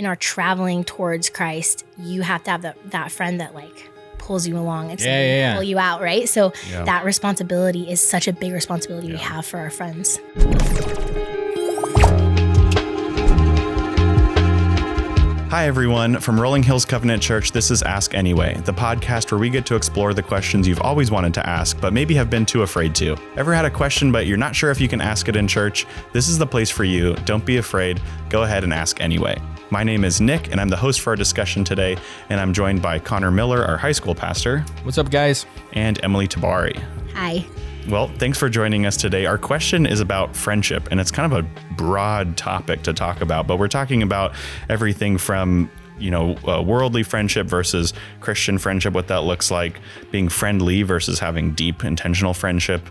in our traveling towards Christ, you have to have that friend that like pulls you along and pull you out, right? So that responsibility is such a big responsibility we have for our friends. Hi, everyone. From Rolling Hills Covenant Church, this is Ask Anyway, the podcast where we get to explore the questions you've always wanted to ask, but maybe have been too afraid to. Ever had a question, but you're not sure if you can ask it in church? This is the place for you. Don't be afraid. Go ahead and ask anyway. My name is Nick, and I'm the host for our discussion today, and I'm joined by Connor Miller, our high school pastor. What's up, guys? And Emily Tabari. Hi. Well, thanks for joining us today. Our question is about friendship, and it's kind of a broad topic to talk about, but we're talking about everything from worldly friendship versus Christian friendship, what that looks like, being friendly versus having deep, intentional friendship.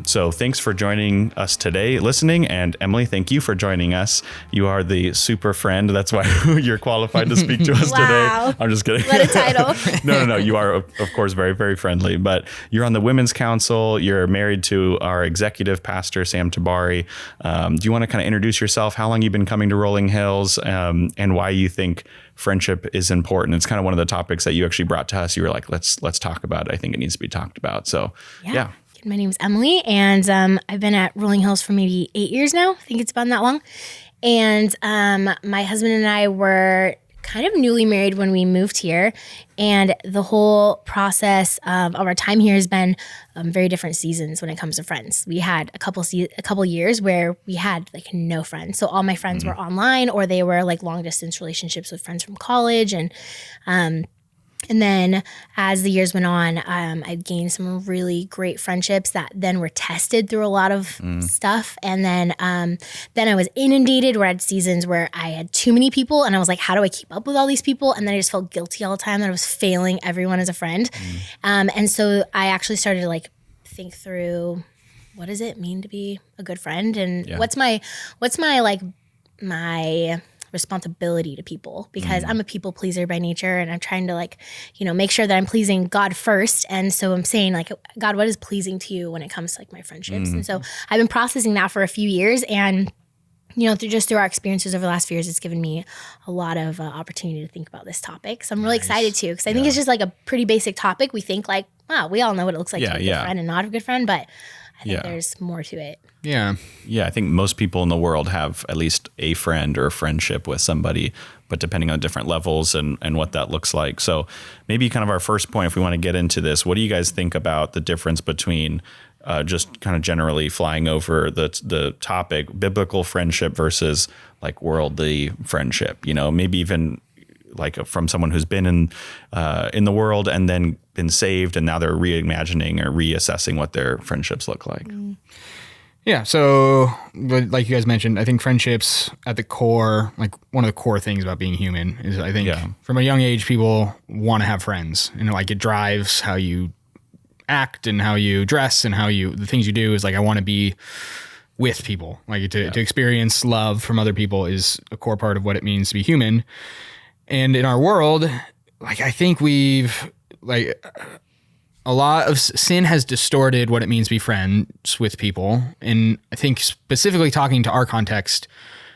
So thanks for joining us today, listening. And Emily, thank you for joining us. You are the super friend. That's why you're qualified to speak to us today. I'm just kidding. What a title. No. You are, of course, very, very friendly. But you're on the Women's Council. You're married to our executive pastor, Sam Tabari. Do you want to kind of introduce yourself, how long you've been coming to Rolling Hills, and why you think friendship is important? It's kind of one of the topics that you actually brought to us. You were like, let's talk about it. I think it needs to be talked about. So, yeah. My name is Emily, and I've been at Rolling Hills for maybe 8 years now. I think it's been that long. And my husband and I were kind of newly married when we moved here, and the whole process of our time here has been very different seasons when it comes to friends. We had a couple years where we had like no friends, so all my friends were online, or they were like long distance relationships with friends from college, and then as the years went on, I gained some really great friendships that then were tested through a lot of stuff. And then I was inundated, where I had seasons where I had too many people, and I was like, how do I keep up with all these people? And then I just felt guilty all the time that I was failing everyone as a friend. And so I actually started to like think through, what does it mean to be a good friend? And what's my responsibility to people, because I'm a people pleaser by nature, and I'm trying to make sure that I'm pleasing God first. And so I'm saying like, God, what is pleasing to you when it comes to like my friendships? And so I've been processing that for a few years, and through our experiences over the last few years, it's given me a lot of opportunity to think about this topic. So I'm really excited too, because I think it's just like a pretty basic topic. We think like, wow, we all know what it looks like to be a good friend and not a good friend, but I think there's more to it. Yeah, I think most people in the world have at least a friend or a friendship with somebody, but depending on different levels and what that looks like. So maybe kind of our first point, if we want to get into this, what do you guys think about the difference between just kind of generally flying over the topic, biblical friendship versus like worldly friendship? Maybe even like from someone who's been in the world and then been saved, and now they're reimagining or reassessing what their friendships look like. Yeah. So like you guys mentioned, I think friendships at the core, like one of the core things about being human is, I think from a young age, people want to have friends, and like it drives how you act and how you dress and the things you do is like, I want to be with people, like to experience love from other people is a core part of what it means to be human. And in our world, like, I think a lot of sin has distorted what it means to be friends with people. And I think specifically talking to our context,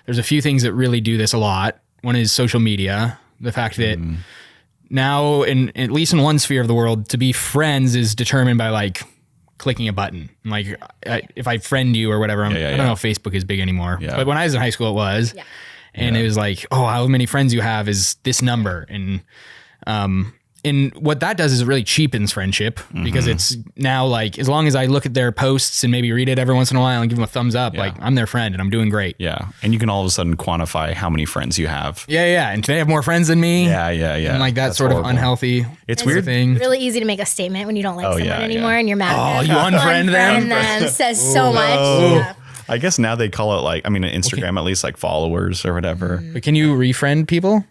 there's a few things that really do this a lot. One is social media. The fact that now, at least in one sphere of the world, to be friends is determined by like clicking a button. Like if I friend you or whatever, I don't know if Facebook is big anymore, but when I was in high school, it was. Yeah. And it was like, oh, how many friends you have is this number. And what that does is it really cheapens friendship, because it's now like, as long as I look at their posts and maybe read it every once in a while and give them a thumbs up, like I'm their friend and I'm doing great. Yeah. And you can all of a sudden quantify how many friends you have. Yeah. And they have more friends than me. Yeah. And like that's sort horrible. of unhealthy. It's weird thing. Really easy to make a statement when you don't like someone anymore and you're mad at them. You unfriend them? And then says so much. Yeah. I guess now they call it like, Instagram at least like followers or whatever. But can you refriend people?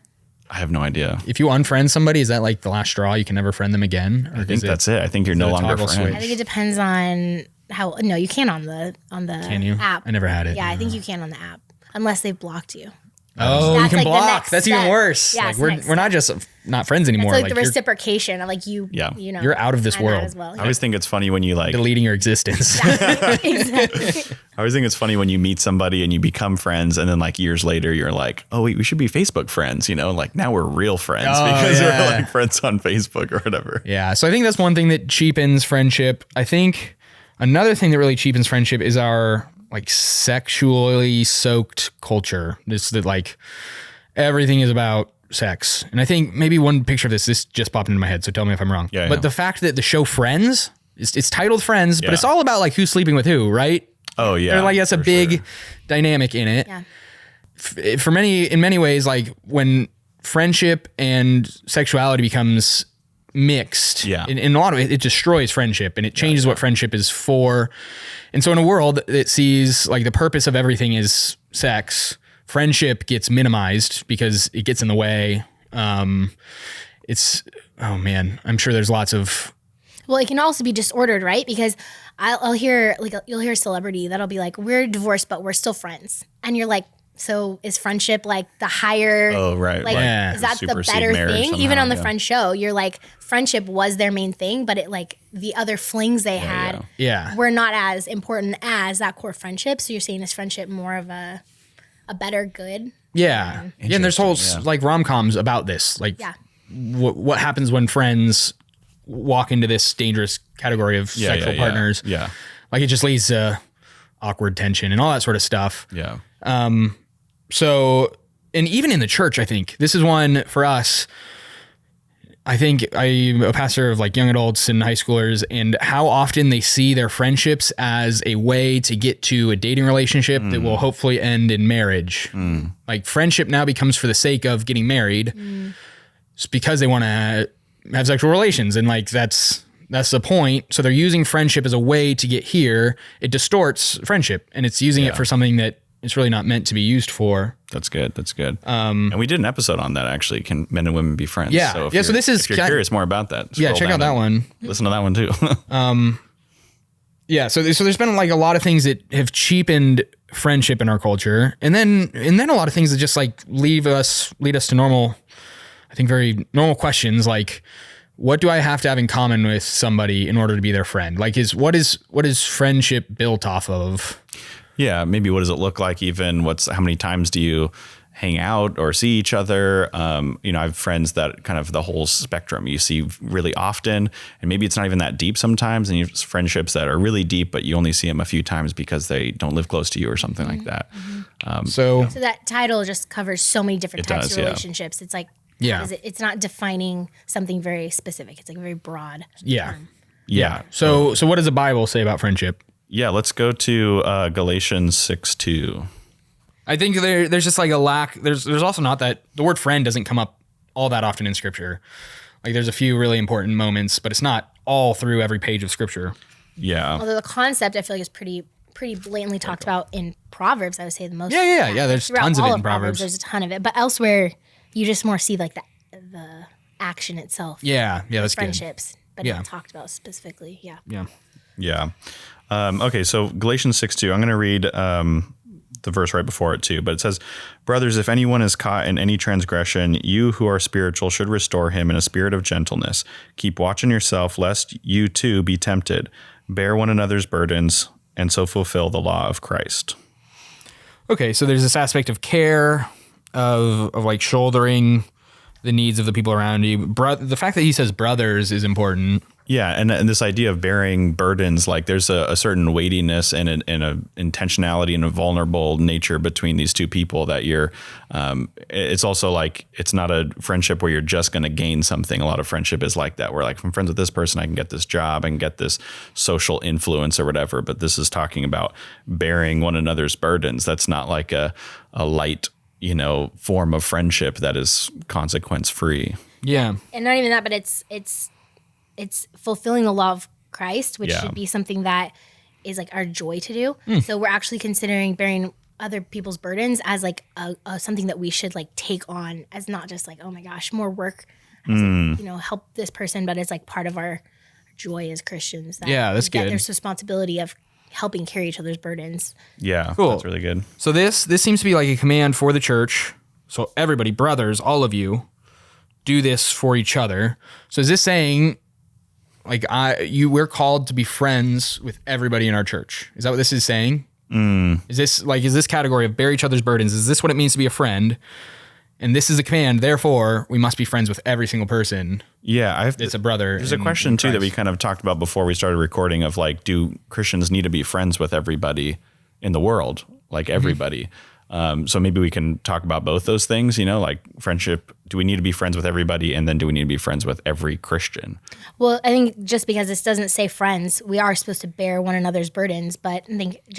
I have no idea. If you unfriend somebody, is that like the last straw? You can never friend them again? Or I think that's it. I think you're no longer friends. I think it depends on how. No, you can on the Can you? app. I never had it. Yeah, I think you can on the app, unless they've blocked you. Oh, you That's can like the block. next That's even step. worse. Yeah, Like it's the we're next not just not friends anymore. It's like the you're reciprocation of like you Yeah. you know You're out of this I'm out world. as well. I always think it's funny when you like. deleting your existence. Exactly. I always think it's funny when you meet somebody and you become friends, and then like years later, you're like, oh wait, we should be Facebook friends. You know, like now we're real friends because yeah. we're like friends on Facebook or whatever. Yeah. So I think that's one thing that cheapens friendship. I think another thing that really cheapens friendship is our like sexually soaked culture. This that like everything is about sex. And I think maybe one picture of this just popped into my head. So tell me if I'm wrong. Yeah, but yeah. the fact that the show Friends, it's titled Friends, but Yeah. it's all about like who's sleeping with who, right? Oh yeah. Or like that's a for big sure. dynamic in it. Yeah. In many ways, like when friendship and sexuality becomes mixed, Yeah. in a lot of it destroys friendship and it changes what friendship is for. And so in a world that sees like the purpose of everything is sex, friendship gets minimized because it gets in the way. Oh man, I'm sure there's lots of Well, it can also be disordered, right? Because I'll hear like you'll hear a celebrity that'll be like, "We're divorced, but we're still friends," and you're like, "So is friendship like the higher? Oh right. Like, Yeah. is that the Supersede better marriage thing?" somehow, Even on the yeah. Friends show, you're like, friendship was their main thing, but it like the other flings they had yeah. were not as important as that core friendship. So you're saying is friendship more of a better good? Yeah. Yeah, and there's whole like rom-coms about this. Like Yeah. what happens when friends walk into this dangerous category of sexual partners. Yeah. Like it just leads to awkward tension and all that sort of stuff. Yeah. So, and even in the church, I think this is one for us. I think I'm a pastor of like young adults and high schoolers, and how often they see their friendships as a way to get to a dating relationship that will hopefully end in marriage. Like friendship now becomes for the sake of getting married. It's because they want to have sexual relations, and like that's the point. So they're using friendship as a way to get here. It distorts friendship, and it's using it for something that it's really not meant to be used for. That's good. That's good. And we did an episode on that actually. Can men and women be friends? Yeah. So if Yeah, so you're- this is if you're kind- curious more about that. Yeah, scroll check down out that and one. Listen to that one too. Yeah, so there's been like a lot of things that have cheapened friendship in our culture, and then a lot of things that just like lead us to normal, I think very normal questions like, what do I have to have in common with somebody in order to be their friend? Like, what is friendship built off of? Yeah, maybe what does it look like? Even how many times do you hang out or see each other? I have friends that kind of the whole spectrum you see really often, and maybe it's not even that deep sometimes. And you have friendships that are really deep, but you only see them a few times because they don't live close to you or something like that. So that title just covers so many different It types does, of yeah. relationships. It's like, Yeah. it's not defining something very specific. It's like very broad. Yeah. so what does the Bible say about friendship? Yeah. Let's go to Galatians 6:2. I think there's just like a lack. There's also not that the word friend doesn't come up all that often in Scripture. Like there's a few really important moments, but it's not all through every page of Scripture. Yeah. Although the concept I feel like is pretty blatantly talked about in Proverbs. I would say the most. Yeah. There's Throughout tons of all it in Proverbs. There's a ton of it, but elsewhere you just more see like the action itself. Yeah, that's good. Friendships, but Yeah. not talked about specifically. Yeah. Yeah. Yeah. Okay. So Galatians 6:2, I'm going to read the verse right before it too, but it says, "Brothers, if anyone is caught in any transgression, you who are spiritual should restore him in a spirit of gentleness. Keep watch on yourself, lest you too be tempted. Bear one another's burdens, and so fulfill the law of Christ." Okay, so there's this aspect of care, of like shouldering the needs of the people around you. The fact that he says brothers is important. Yeah, and this idea of bearing burdens, like there's a certain weightiness and a intentionality and a vulnerable nature between these two people that you're. It's also like it's not a friendship where you're just going to gain something. A lot of friendship is like that, where like if I'm friends with this person, I can get this job, I can get this social influence or whatever. But this is talking about bearing one another's burdens. That's not like a light, form of friendship that is consequence free. Yeah. And not even that, but it's fulfilling the law of Christ, which Yeah. should be something that is like our joy to do. So we're actually considering bearing other people's burdens as like a something that we should like take on, as not just like, oh my gosh, more work, help this person, but it's like part of our joy as Christians. That Yeah, that's we get good. There's responsibility of helping carry each other's burdens. Yeah, Cool. That's really good. So this seems to be like a command for the church. So everybody, brothers, all of you, do this for each other. So is this saying, like, we're called to be friends with everybody in our church? Is that what this is saying? Is this category of bear each other's burdens? Is this what it means to be a friend? And this is a command. Therefore, we must be friends with every single person. Yeah, it's a brother. There's a question too that we kind of talked about before we started recording of like, do Christians need to be friends with everybody in the world? Like everybody. So maybe we can talk about both those things, like friendship. Do we need to be friends with everybody? And then do we need to be friends with every Christian? Well, I think just because this doesn't say friends, we are supposed to bear one another's burdens, but I think that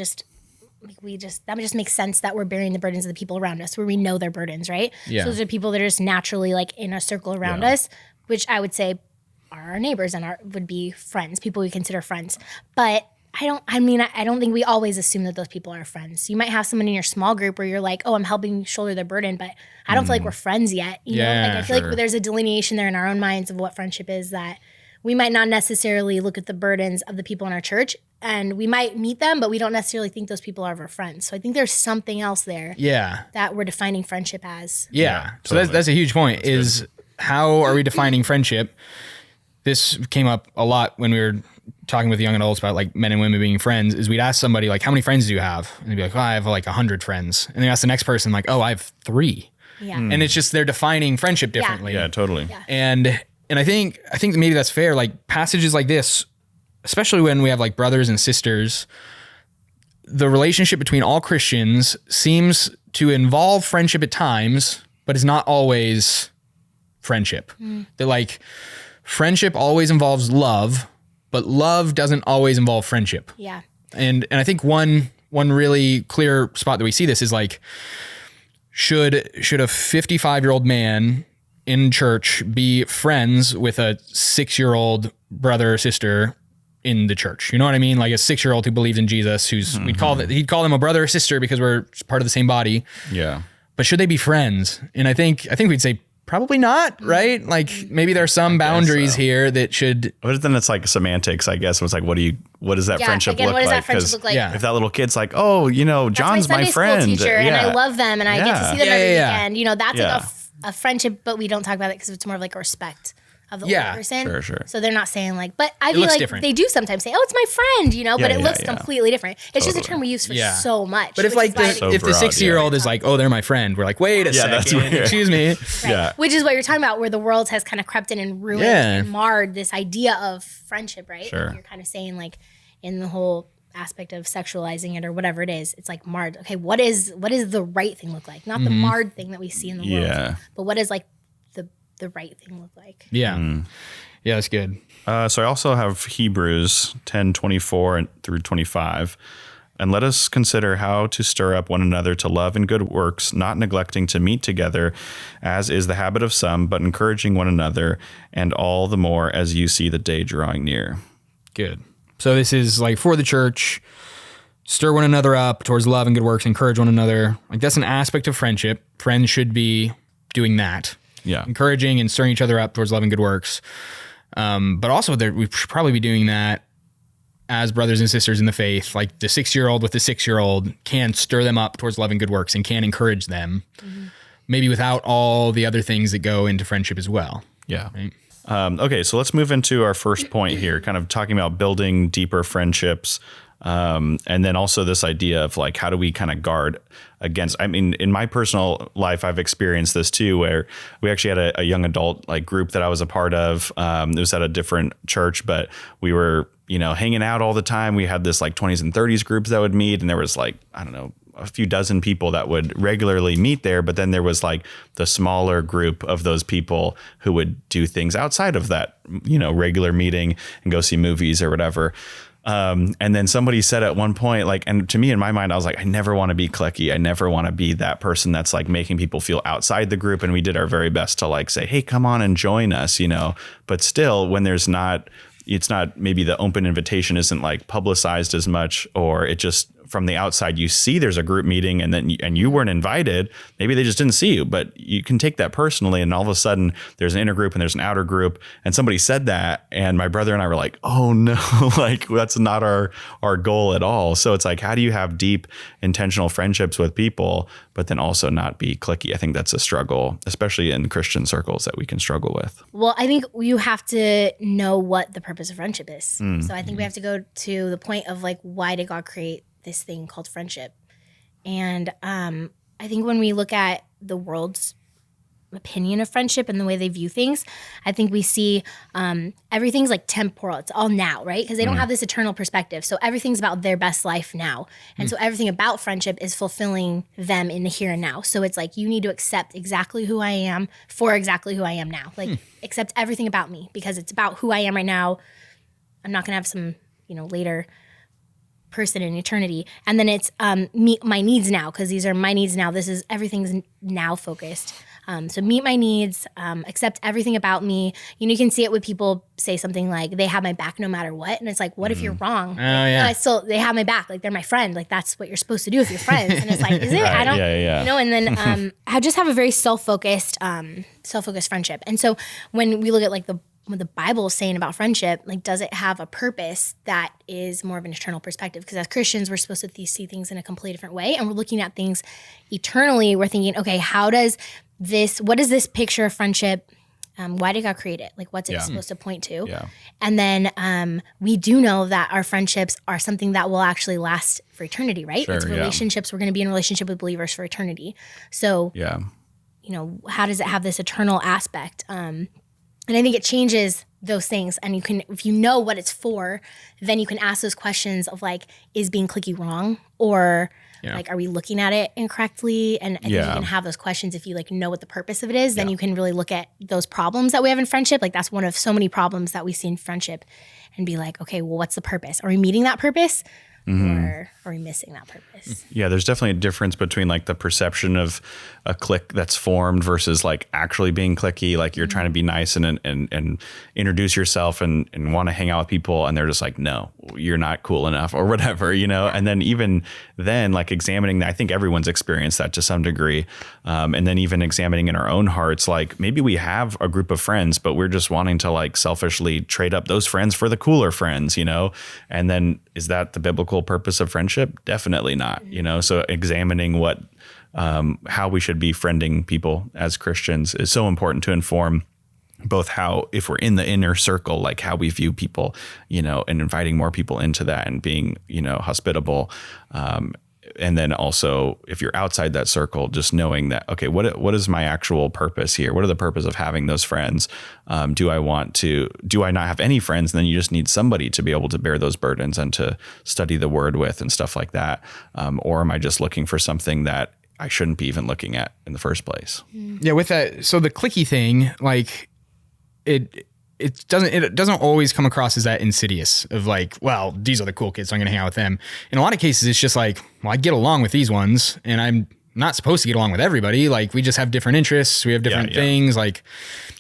just makes sense that we're bearing the burdens of the people around us where we know their burdens, right? Yeah. So those are people that are just naturally like in a circle around us, which I would say are our neighbors and would be friends, people we consider friends. But I don't think we always assume that those people are friends. You might have someone in your small group where you're like, oh, I'm helping shoulder their burden, but I don't feel like we're friends yet. You know, like I feel like there's a delineation there in our own minds of what friendship is that we might not necessarily look at the burdens of the people in our church and we might meet them, but we don't necessarily think those people are our friends. So I think there's something else there that we're defining friendship as. Yeah. So that's a huge point is how are we defining friendship? This came up a lot when we were talking with young adults about like men and women being friends is we'd ask somebody like, how many friends do you have? And they'd be like, oh, I have like 100 friends. And they ask the next person like, oh, I have 3. Yeah. And it's just, they're defining friendship differently. Yeah, totally. Yeah. And I think maybe that's fair. Like passages like this, especially when we have like brothers and sisters, the relationship between all Christians seems to involve friendship at times, but is not always friendship. That like friendship always involves love, but love doesn't always involve friendship. Yeah. And I think one really clear spot that we see this is like, should a 55-year-old man in church be friends with a 6-year-old brother or sister in the church? You know what I mean? Like a 6-year-old who believes in Jesus, he'd call them a brother or sister because we're part of the same body. Yeah. But should they be friends? And I think we'd say probably not, right? Like maybe there are some boundaries here that should. But then it's like semantics, I guess. It's like, what does that friendship look like? What does that friendship look like? If that little kid's like, oh, John's my friend, teacher, and I love them, and I get to see them every weekend. That's like a friendship, but we don't talk about it because it's more of like a respect of the older person. Sure. So they're not saying like, but I feel like different. They do sometimes say, oh, it's my friend, but it looks completely different. It's just a term we use for so much. But if like the 60-year-old is like, oh, they're my friend, we're like, wait a second, that's weird. Excuse me. Right. Yeah. Which is what you're talking about, where the world has kind of crept in and ruined and marred this idea of friendship, right? Sure. Like you're kind of saying like in the whole aspect of sexualizing it or whatever it is, it's like marred. Okay, what is the right thing look like? Not the marred thing that we see in the world, but what is like the right thing look like? Yeah. Yeah, that's good. So I also have Hebrews 10:24 through 25. And let us consider how to stir up one another to love and good works, not neglecting to meet together, as is the habit of some, but encouraging one another, and all the more as you see the day drawing near. Good. So this is like for the church, stir one another up towards love and good works, encourage one another. Like that's an aspect of friendship. Friends should be doing that. Yeah. Encouraging and stirring each other up towards love and good works. But also we should probably be doing that as brothers and sisters in the faith. Like the 6-year-old with the 6-year-old can stir them up towards love and good works and can encourage them, maybe without all the other things that go into friendship as well. Yeah. Right? Okay, so let's move into our first point here, kind of talking about building deeper friendships. And then also this idea of like, how do we kind of guard against, I mean, in my personal life, I've experienced this too, where we actually had a young adult like group that I was a part of. It was at a different church, but we were, hanging out all the time. We had this like 20s and 30s groups that would meet, and there was like, I don't know, a few dozen people that would regularly meet there. But then there was like the smaller group of those people who would do things outside of that, regular meeting and go see movies or whatever. And then somebody said at one point, like, and to me in my mind, I was like, I never want to be cliquey. I never want to be that person that's like making people feel outside the group. And we did our very best to like say, hey, come on and join us, but still when it's not maybe the open invitation isn't like publicized as much, or it just from the outside, you see there's a group meeting and you weren't invited. Maybe they just didn't see you, but you can take that personally. And all of a sudden there's an inner group and there's an outer group. And somebody said that. And my brother and I were like, oh no, like that's not our goal at all. So it's like, how do you have deep intentional friendships with people, but then also not be cliquey? I think that's a struggle, especially in Christian circles, that we can struggle with. Well, I think you have to know what the purpose of friendship is. So I think we have to go to the point of like, why did God create this thing called friendship? And I think when we look at the world's opinion of friendship and the way they view things, I think we see everything's like temporal. It's all now, right? Because they don't have this eternal perspective. So everything's about their best life now. And so everything about friendship is fulfilling them in the here and now. So it's like, you need to accept exactly who I am for exactly who I am now. Like accept everything about me because it's about who I am right now. I'm not going to have some, later person in eternity. And then it's meet my needs now, because these are my needs now. This is everything's now focused. So meet my needs, accept everything about me. You can see it when people say something like they have my back no matter what. And it's like, what if you're wrong? Oh, yeah. They have my back. Like they're my friend. Like that's what you're supposed to do with your friends. And it's like, is it? Right, I don't, yeah. And then I just have a very self-focused friendship. And so when we look at like what the Bible is saying about friendship, like, does it have a purpose that is more of an eternal perspective? Because as Christians, we're supposed to see things in a completely different way. And we're looking at things eternally. We're thinking, okay, what is this picture of friendship? Why did God create it? Like, what's it supposed to point to? Yeah. And then we do know that our friendships are something that will actually last for eternity, right? Sure, it's relationships. We're going to be in a relationship with believers for eternity. So, how does it have this eternal aspect? And I think it changes those things. And if you know what it's for, then you can ask those questions of like, is being cliquey wrong? Or like, are we looking at it incorrectly? And I think you can have those questions if you like know what the purpose of it is, then you can really look at those problems that we have in friendship. Like that's one of so many problems that we see in friendship and be like, okay, well, what's the purpose? Are we meeting that purpose? Or are we missing that purpose? Yeah, there's definitely a difference between like the perception of a clique that's formed versus like actually being cliquey. Like you're trying to be nice and introduce yourself and want to hang out with people, and they're just like, no, you're not cool enough or whatever, And then even then, like examining that, I think everyone's experienced that to some degree. And then even examining in our own hearts, like maybe we have a group of friends, but we're just wanting to like selfishly trade up those friends for the cooler friends, And then is that the biblical purpose of friendship? Definitely not, So examining how we should be friending people as Christians is so important to inform both how, if we're in the inner circle, like how we view people, and inviting more people into that and being, hospitable. And then also if you're outside that circle, just knowing that, okay, what is my actual purpose here? What are the purpose of having those friends? Do I not have any friends? And then you just need somebody to be able to bear those burdens and to study the word with and stuff like that. Or am I just looking for something that I shouldn't be even looking at in the first place? Yeah. With that, so the cliquey thing, like it doesn't always come across as that insidious of like, well, these are the cool kids, so I'm going to hang out with them. In a lot of cases, it's just like, well, I get along with these ones and I'm not supposed to get along with everybody. Like we just have different interests. We have different things. Like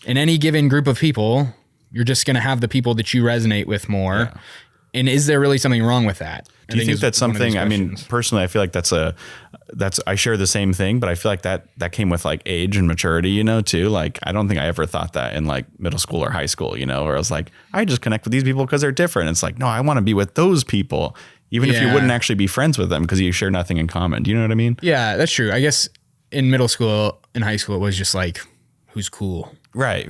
in any given group of people, you're just going to have the people that you resonate with more. Yeah. And is there really something wrong with that? Do you think that's something, I mean, personally, I feel like I share the same thing, but I feel like that came with like age and maturity, too. Like, I don't think I ever thought that in like middle school or high school, where I was like, I just connect with these people because they're different. It's like, no, I want to be with those people, even if you wouldn't actually be friends with them because you share nothing in common. Do you know what I mean? Yeah, that's true. I guess in middle school and high school, it was just like, who's cool? Right.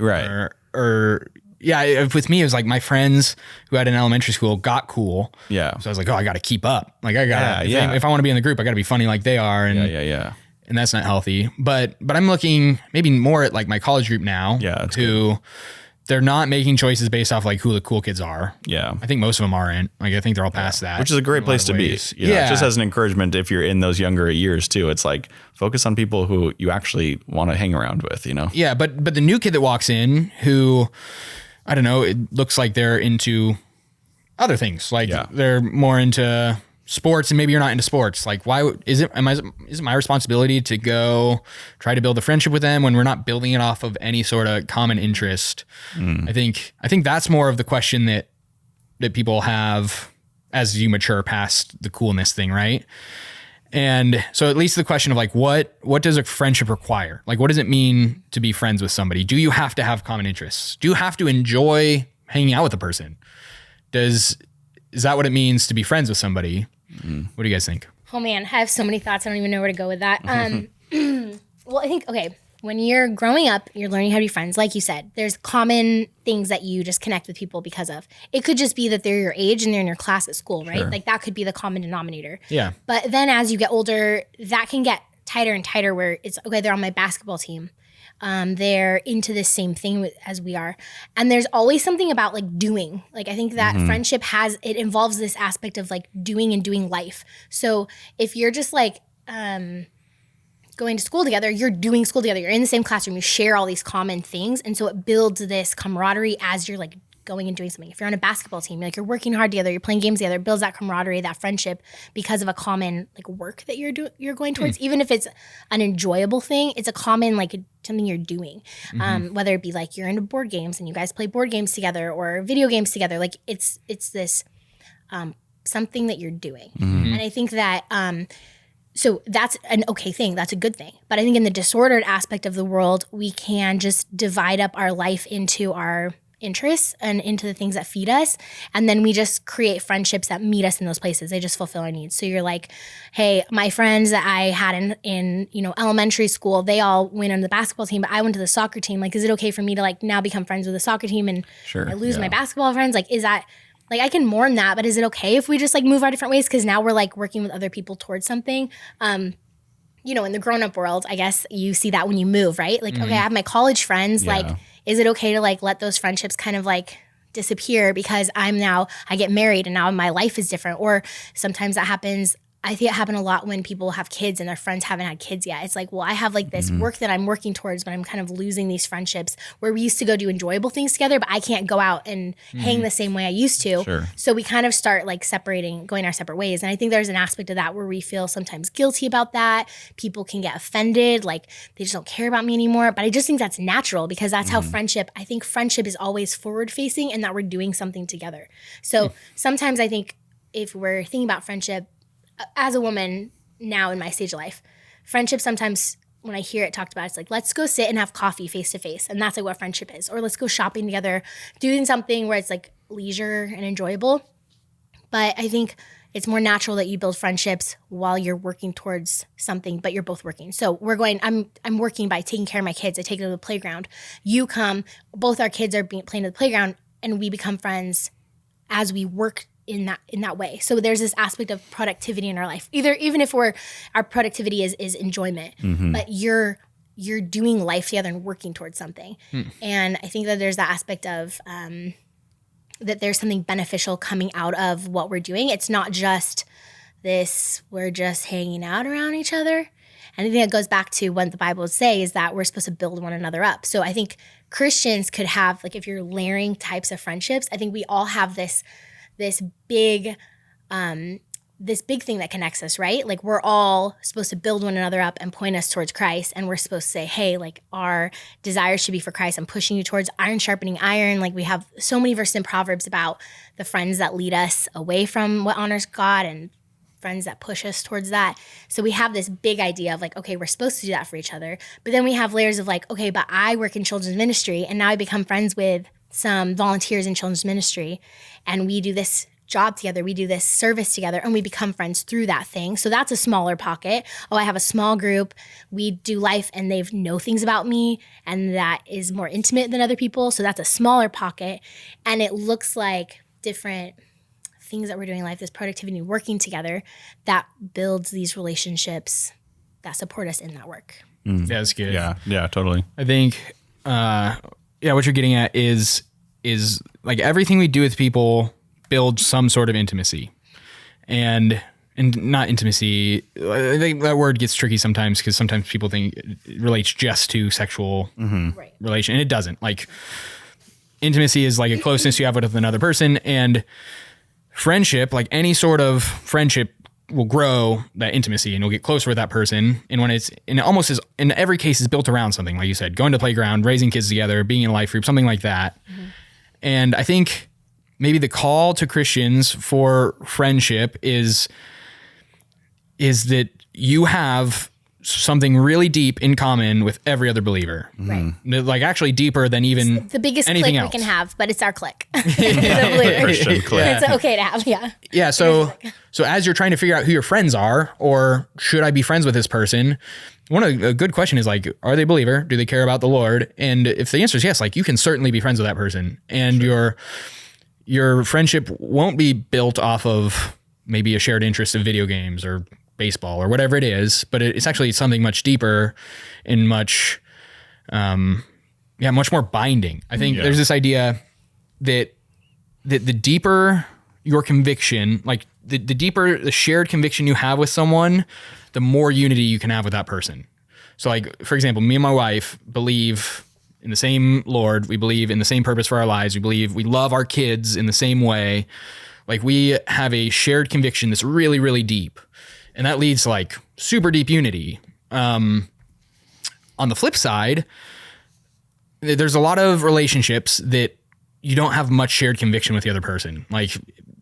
Yeah, with me, it was like my friends who had in elementary school got cool. Yeah. So I was like, oh, I got to keep up. Like I got to, if I want to be in the group, I got to be funny like they are. And and that's not healthy. But I'm looking maybe more at like my college group now. Yeah. They're not making choices based off like who the cool kids are. Yeah. I think most of them aren't. Like I think they're all past that. Which is a great place to be. Just as an encouragement, if you're in those younger years too, it's like focus on people who you actually want to hang around with, Yeah. But the new kid that walks in who, I don't know, it looks like they're into other things. Like they're more into sports and maybe you're not into sports. Like why is it my responsibility to go try to build a friendship with them when we're not building it off of any sort of common interest? I think that's more of the question that people have as you mature past the coolness thing, right? And so at least the question of like, what does a friendship require? Like, what does it mean to be friends with somebody? Do you have to have common interests? Do you have to enjoy hanging out with a person? Is that what it means to be friends with somebody? What do you guys think? Oh man, I have so many thoughts. I don't even know where to go with that. Well, I think, okay, when you're growing up, you're learning how to be friends. Like you said, there's common things that you just connect with people because of. It could just be that they're your age and they're in your class at school, right? Sure. Like that could be the common denominator. Yeah. But then as you get older, that can get tighter and tighter where it's, okay, they're on my basketball team. They're into the same thing as we are. And there's always something about like doing. Like I think that friendship it involves this aspect of like doing and doing life. So if you're just like going to school together, you're doing school together, you're in the same classroom, you share all these common things. And so it builds this camaraderie as you're like going and doing something. If you're on a basketball team, like you're working hard together, you're playing games together, it builds that camaraderie, that friendship because of a common like work that you're going towards. Even if it's an enjoyable thing, it's a common like something you're doing. Whether it be like you're into board games and you guys play board games together or video games together, like it's this something that you're doing. And I think that so that's an okay thing. That's a good thing. But I think in the disordered aspect of the world, we can just divide up our life into our interests and into the things that feed us. And then we just create friendships that meet us in those places. They just fulfill our needs. So you're like, hey, my friends that I had in elementary school, they all went on the basketball team, but I went to the soccer team. Like, is it okay for me to like now become friends with the soccer team and I lose my basketball friends? Like, is that... Like, I can mourn that, but is it okay if we just, like, move our different ways? Because now we're, like, working with other people towards something. In the grown-up world, I guess you see that when you move, right? Like, okay, I have my college friends. Yeah. Like, is it okay to, like, let those friendships kind of, like, disappear because I get married and now my life is different? Or sometimes that happens... I think it happened a lot when people have kids and their friends haven't had kids yet. It's like, well, I have like this work that I'm working towards, but I'm kind of losing these friendships where we used to go do enjoyable things together, but I can't go out and hang the same way I used to. Sure. So we kind of start like separating, going our separate ways. And I think there's an aspect of that where we feel sometimes guilty about that. People can get offended, like they just don't care about me anymore. But I just think that's natural because that's how I think friendship is always forward facing and that we're doing something together. So sometimes I think if we're thinking about friendship, as a woman now in my stage of life, friendship sometimes when I hear it talked about, it's like, let's go sit and have coffee face to face. And that's like what friendship is. Or let's go shopping together, doing something where it's like leisure and enjoyable. But I think it's more natural that you build friendships while you're working towards something, but you're both working. So I'm working by taking care of my kids. I take them to the playground. You come, both our kids are playing at the playground and we become friends as we work in that way. So there's this aspect of productivity in our life. Even if our productivity is enjoyment, but you're doing life together and working towards something. And I think that there's that aspect of that there's something beneficial coming out of what we're doing. It's not just this, we're just hanging out around each other. And I think it goes back to what the Bible would say is that we're supposed to build one another up. So I think Christians could have, like if you're layering types of friendships, I think we all have this big thing that connects us, right? Like we're all supposed to build one another up and point us towards Christ. And we're supposed to say, hey, like our desires should be for Christ. I'm pushing you towards iron sharpening iron. Like we have so many verses in Proverbs about the friends that lead us away from what honors God and friends that push us towards that. So we have this big idea of like, okay, we're supposed to do that for each other. But then we have layers of like, okay, but I work in children's ministry and now I become friends with some volunteers in children's ministry and we do this job together, we do this service together and we become friends through that thing. So that's a smaller pocket. Oh, I have a small group, we do life and they know things about me and that is more intimate than other people. So that's a smaller pocket. And it looks like different things that we're doing in life, this productivity, working together, that builds these relationships that support us in that work. Yeah, that's good. Yeah, totally. I think what you're getting at is like everything we do with people builds some sort of intimacy, and not intimacy. I think that word gets tricky sometimes because sometimes people think it relates just to sexual relation, and it doesn't. Like intimacy is like a closeness you have with another person, and friendship, like any sort of friendship, will grow that intimacy and you'll get closer with that person. And when in every case is built around something, like you said, going to the playground, raising kids together, being in a life group, something like that. And I think maybe the call to Christians for friendship is that you have something really deep in common with every other believer. Right. Like actually deeper than even The biggest anything clique else. we can have, but it's our clique. Christian clique. It's okay to have, yeah. Yeah. So as you're trying to figure out who your friends are, or should I be friends with this person? A good question is like, are they a believer? Do they care about the Lord? And if the answer is yes, like you can certainly be friends with that person, and your friendship won't be built off of maybe a shared interest of video games or baseball or whatever it is, but it's actually something much deeper and much more binding. I think there's this idea that the deeper your conviction, like the deeper the shared conviction you have with someone, the more unity you can have with that person. So like, for example, me and my wife believe in the same Lord. We believe in the same purpose for our lives. We believe we love our kids in the same way. Like we have a shared conviction that's really, really deep. And that leads to like super deep unity. On the flip side, there's a lot of relationships that you don't have much shared conviction with the other person. Like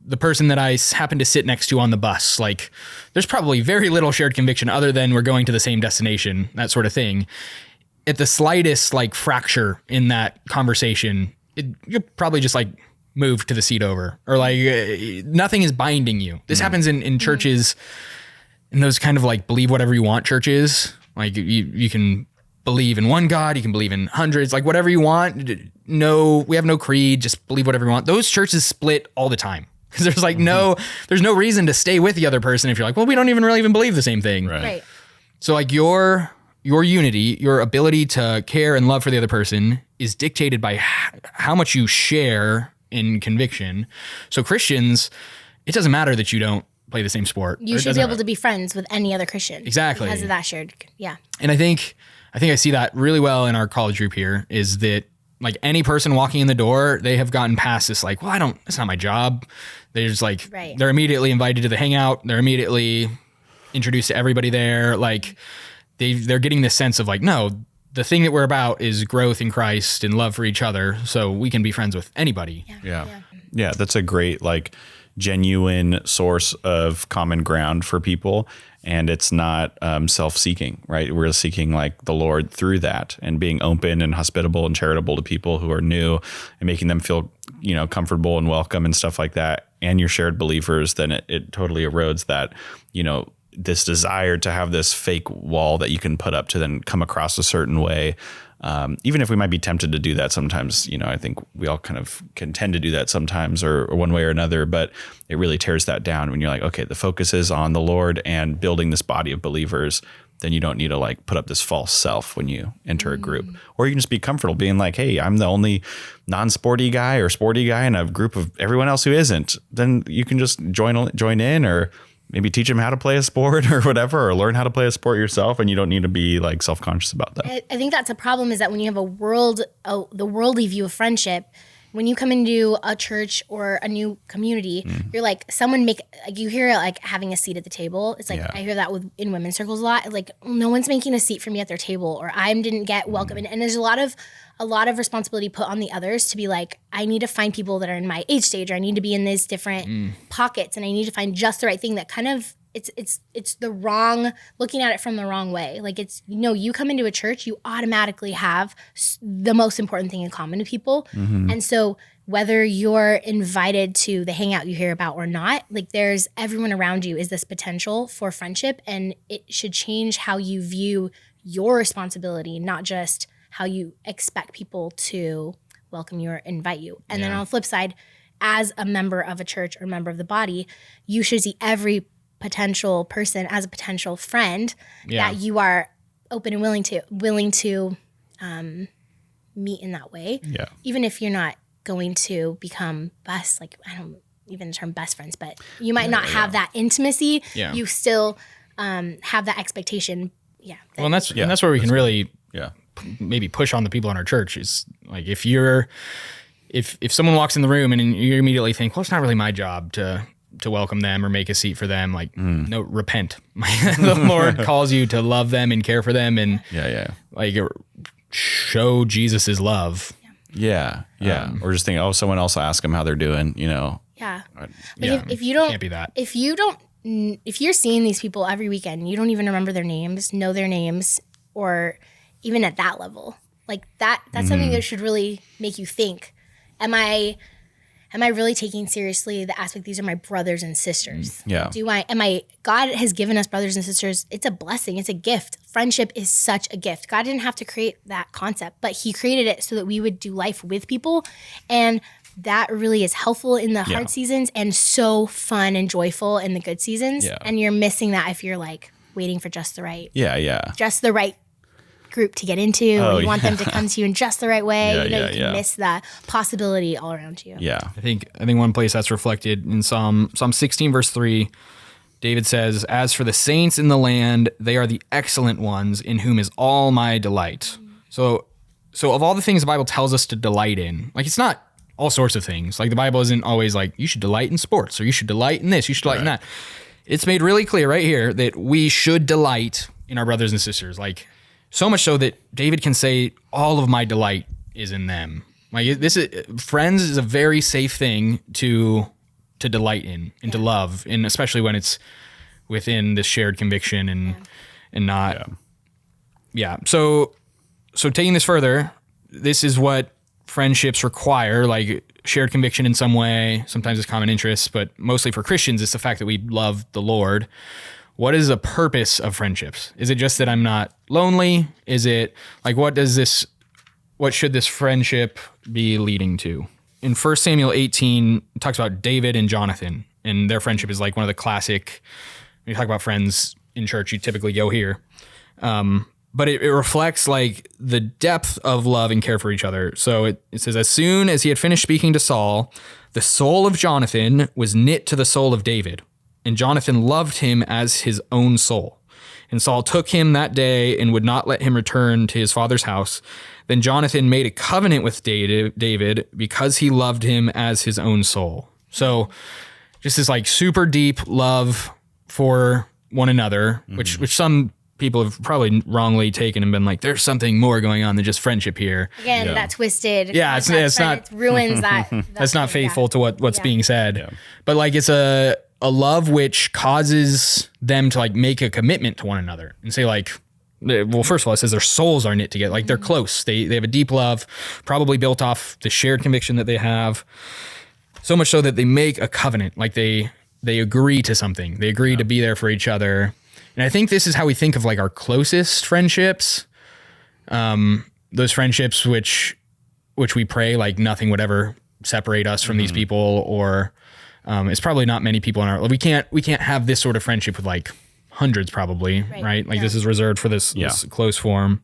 the person that I happen to sit next to on the bus, like there's probably very little shared conviction other than we're going to the same destination, that sort of thing. At the slightest like fracture in that conversation, you'll probably just like move to the seat over, or like nothing is binding you. This happens in churches, in those kind of like believe whatever you want churches. Like you can believe in one God, you can believe in hundreds, like whatever you want. No, we have no creed, just believe whatever you want. Those churches split all the time. Because there's like there's no reason to stay with the other person if you're like, well, we don't really even believe the same thing. Right. So like your unity, your ability to care and love for the other person is dictated by how much you share in conviction. So Christians, it doesn't matter that you don't play the same sport. You should be able to be friends with any other Christian. Exactly. Because of that shared, And I think I see that really well in our college group here, is that like any person walking in the door, they have gotten past this like, well, it's not my job. They're just like, They're immediately invited to the hangout. They're immediately introduced to everybody there. Like they're getting this sense of like, no, the thing that we're about is growth in Christ and love for each other. So we can be friends with anybody. Yeah. That's a great, like, genuine source of common ground for people. And it's not self-seeking, right? We're seeking like the Lord through that, and being open and hospitable and charitable to people who are new, and making them feel, comfortable and welcome and stuff like that. And you're shared believers, then it totally erodes that, this desire to have this fake wall that you can put up to then come across a certain way. Even if we might be tempted to do that sometimes, I think we all kind of can tend to do that sometimes, or one way or another, but it really tears that down when you're like, okay, the focus is on the Lord and building this body of believers. Then you don't need to like put up this false self when you enter a group, or you can just be comfortable being like, hey, I'm the only non-sporty guy or sporty guy in a group of everyone else who isn't. Then you can just join in, or maybe teach them how to play a sport or whatever, or learn how to play a sport yourself, and you don't need to be like self-conscious about that. I think that's a problem, is that when you have the worldly view of friendship, when you come into a church or a new community, you're like, you hear like having a seat at the table. It's like, I hear that in women's circles a lot. Like, no one's making a seat for me at their table, or I didn't get welcome. And there's a lot of responsibility put on the others to be like, I need to find people that are in my age stage, or I need to be in these different pockets, and I need to find just the right thing that kind of, it's the wrong, looking at it from the wrong way. Like you come into a church, you automatically have the most important thing in common to people. And so whether you're invited to the hangout you hear about or not, like there's everyone around you is this potential for friendship, and it should change how you view your responsibility, not just how you expect people to welcome you or invite you. And then on the flip side, as a member of a church or member of the body, you should see every potential person as a potential friend that you are open and willing to meet in that way. Yeah. Even if you're not going to become best, like I don't even the term best friends, but you might not have that intimacy. Yeah. You still have that expectation. Yeah. And that's where we can really maybe push on the people in our church, is like, if someone walks in the room and you immediately think, well, it's not really my job to welcome them or make a seat for them, like no, repent. The Lord calls you to love them and care for them, and like show Jesus's love. Yeah. Or just think, someone else will ask them how they're doing, you know. Yeah. Like Yeah. if you don't, Can't be that. if you're seeing these people every weekend, you don't even remember their names, know their names, or even at that level, like that's something that should really make you think, am I really taking seriously the aspect these are my brothers and sisters? Yeah. God has given us brothers and sisters. It's a blessing. It's a gift. Friendship is such a gift. God didn't have to create that concept, but he created it so that we would do life with people. And that really is helpful in the hard seasons and so fun and joyful in the good seasons. Yeah. And you're missing that if you're like waiting for just the right group to get into. Or you want them to come to you in just the right way. You can miss that possibility all around you. Yeah. I think one place that's reflected in Psalm 16 verse 3, David says, "As for the saints in the land, they are the excellent ones in whom is all my delight." So of all the things the Bible tells us to delight in, like it's not all sorts of things. Like the Bible isn't always like, you should delight in sports or you should delight in this, you should delight in that. It's made really clear right here that we should delight in our brothers and sisters. Like so much so that David can say, all of my delight is in them. Like friends is a very safe thing to delight in and to love, and especially when it's within this shared conviction and not. Yeah. So taking this further, this is what friendships require, like shared conviction in some way. Sometimes it's common interests, but mostly for Christians, it's the fact that we love the Lord. What is the purpose of friendships? Is it just that I'm not lonely? Is it like, what should this friendship be leading to? In 1 Samuel 18, it talks about David and Jonathan, and their friendship is like one of the classic, when you talk about friends in church, you typically go here. But it reflects like the depth of love and care for each other. So it says, as soon as he had finished speaking to Saul, the soul of Jonathan was knit to the soul of David, and Jonathan loved him as his own soul. And Saul took him that day and would not let him return to his father's house. Then Jonathan made a covenant with David because he loved him as his own soul. So just this like super deep love for one another, which some people have probably wrongly taken and been like, there's something more going on than just friendship here. Again, that twisted. Yeah, it's not. It ruins that. That's not faithful to what's being said. Yeah. But like it's a love which causes them to like make a commitment to one another and say like, well, first of all, it says their souls are knit together. Like they're close. They have a deep love, probably built off the shared conviction that they have. So much so that they make a covenant. Like they agree to something. They agree to be there for each other. And I think this is how we think of like our closest friendships. Those friendships which we pray like nothing would ever separate us from these people, or it's probably not many people in our, we can't have this sort of friendship with like hundreds probably, right? Like this is reserved for this close form.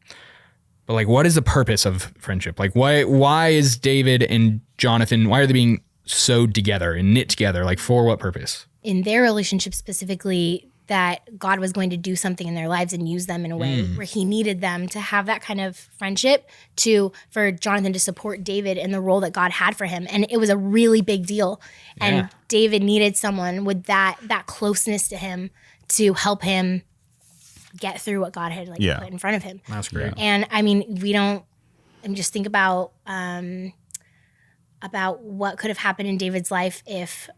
But like, what is the purpose of friendship? Like why is David and Jonathan, why are they being sewed together and knit together? Like for what purpose? In their relationship specifically, that God was going to do something in their lives and use them in a way where he needed them to have that kind of friendship for Jonathan to support David in the role that God had for him. And it was a really big deal. And David needed someone with that closeness to him to help him get through what God had put in front of him. That's great. And I mean, just think about what could have happened in David's life if,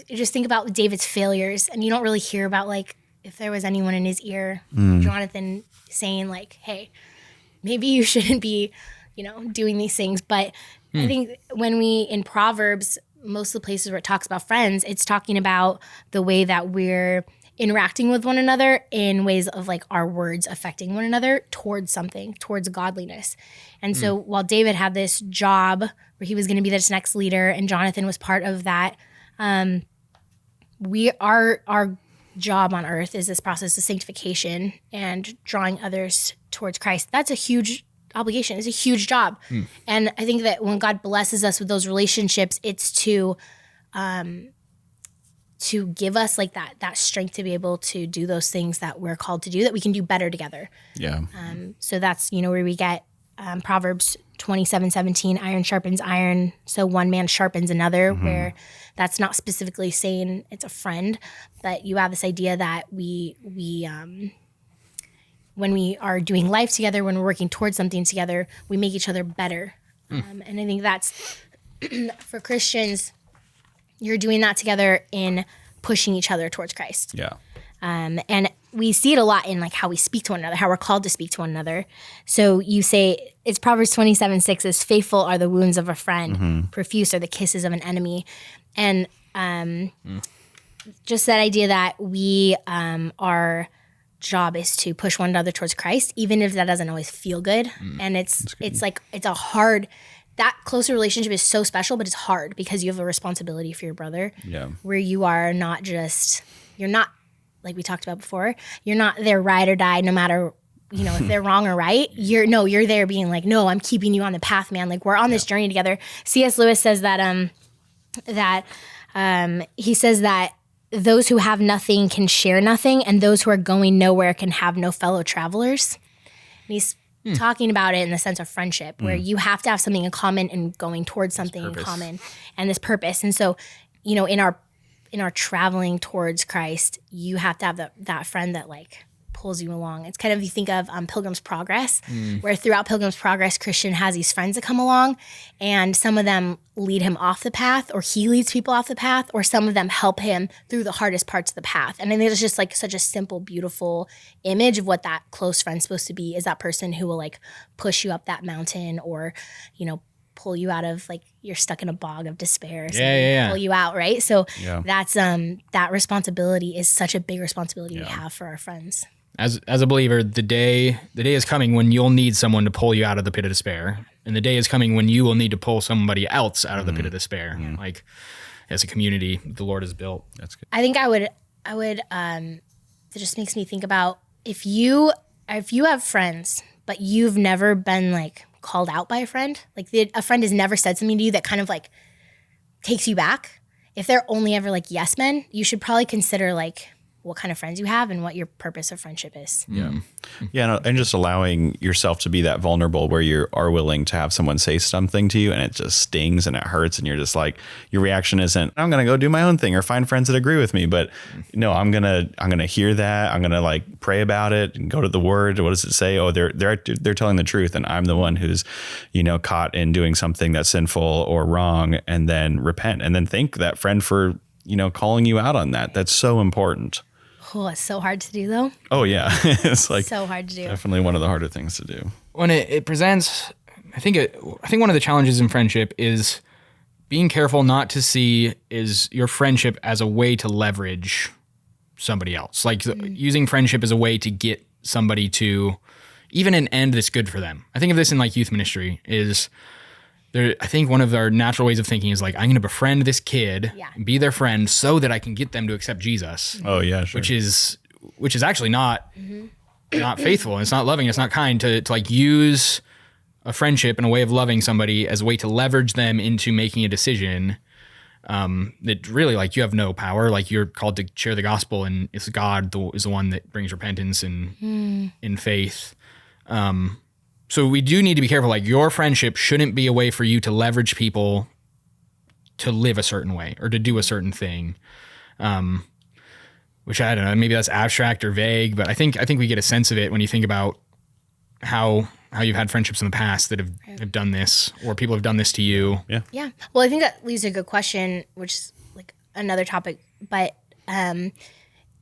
just think about David's failures, and you don't really hear about like if there was anyone in his ear, Jonathan saying like, "Hey, maybe you shouldn't be, doing these things." But I think when in Proverbs, most of the places where it talks about friends, it's talking about the way that we're interacting with one another in ways of like our words affecting one another towards something, towards godliness. And so while David had this job where he was going to be this next leader, and Jonathan was part of that. Our job on earth is this process of sanctification and drawing others towards Christ. That's a huge obligation. It's a huge job. And I think that when God blesses us with those relationships, it's to give us like that strength to be able to do those things that we're called to do, that we can do better together. Yeah. So that's, where we get Proverbs 27:17, iron sharpens iron, so one man sharpens another, where that's not specifically saying it's a friend, but you have this idea that we when we are doing life together, when we're working towards something together, we make each other better. And I think that's for Christians, you're doing that together in pushing each other towards Christ. Yeah. And we see it a lot in like how we speak to one another, how we're called to speak to one another. So you say, it's Proverbs 27:6 is faithful are the wounds of a friend, profuse are the kisses of an enemy. And just that idea that we, our job is to push one another towards Christ, even if that doesn't always feel good. And it's like, it's a hard, that closer relationship is so special, but it's hard because you have a responsibility for your brother. Yeah. Where you are not just, you're not, like we talked about before, you're not their ride or die no matter, if they're wrong or right. You're there being like, no, I'm keeping you on the path, man. Like we're on this journey together. C.S. Lewis says that he says that those who have nothing can share nothing, and those who are going nowhere can have no fellow travelers. And he's talking about it in the sense of friendship, where you have to have something in common and going towards something in common and this purpose. And so, in our traveling towards Christ, you have to have that friend that like pulls you along. It's kind of, you think of Pilgrim's Progress, where throughout Pilgrim's Progress, Christian has these friends that come along, and some of them lead him off the path, or he leads people off the path, or some of them help him through the hardest parts of the path. And I think it's just like such a simple, beautiful image of what that close friend's supposed to be, is that person who will like push you up that mountain, or, pull you out of like, you're stuck in a bog of despair. So pull you out, right? So that's that responsibility is such a big responsibility we have for our friends. As a believer, the day is coming when you'll need someone to pull you out of the pit of despair, and the day is coming when you will need to pull somebody else out of the pit of despair. Like as a community, the Lord has built. That's good. I think I would. It just makes me think about if you have friends, but you've never been like called out by a friend, like a friend has never said something to you that kind of like takes you back. If they're only ever like yes men, you should probably consider like what kind of friends you have and what your purpose of friendship is. Yeah. Yeah. And just allowing yourself to be that vulnerable where you are willing to have someone say something to you and it just stings and it hurts. And you're just like, your reaction isn't, I'm going to go do my own thing or find friends that agree with me. But no, I'm going to hear that. I'm going to like pray about it and go to the word. What does it say? Oh, they're telling the truth. And I'm the one who's, caught in doing something that's sinful or wrong, and then repent and then thank that friend for, calling you out on that. That's so important. Oh, it's so hard to do though. Oh yeah. It's like so hard to do. Definitely one of the harder things to do. When it presents, I think one of the challenges in friendship is being careful not to see is your friendship as a way to leverage somebody else. Like using friendship as a way to get somebody to even an end that's good for them. I think of this in like youth ministry is there. I think one of our natural ways of thinking is like, I'm going to befriend this kid, be their friend so that I can get them to accept Jesus. Oh yeah, sure. Which is actually not faithful, and it's not loving, it's not kind to like use a friendship and a way of loving somebody as a way to leverage them into making a decision that really like you have no power. Like you're called to share the gospel, and it's God is the one that brings repentance and in faith. So we do need to be careful. Like your friendship shouldn't be a way for you to leverage people to live a certain way or to do a certain thing. Which I don't know, maybe that's abstract or vague, but I think we get a sense of it when you think about how you've had friendships in the past that have done this, or people have done this to you. Yeah. Yeah. Well, I think that leaves a good question, which is like another topic, but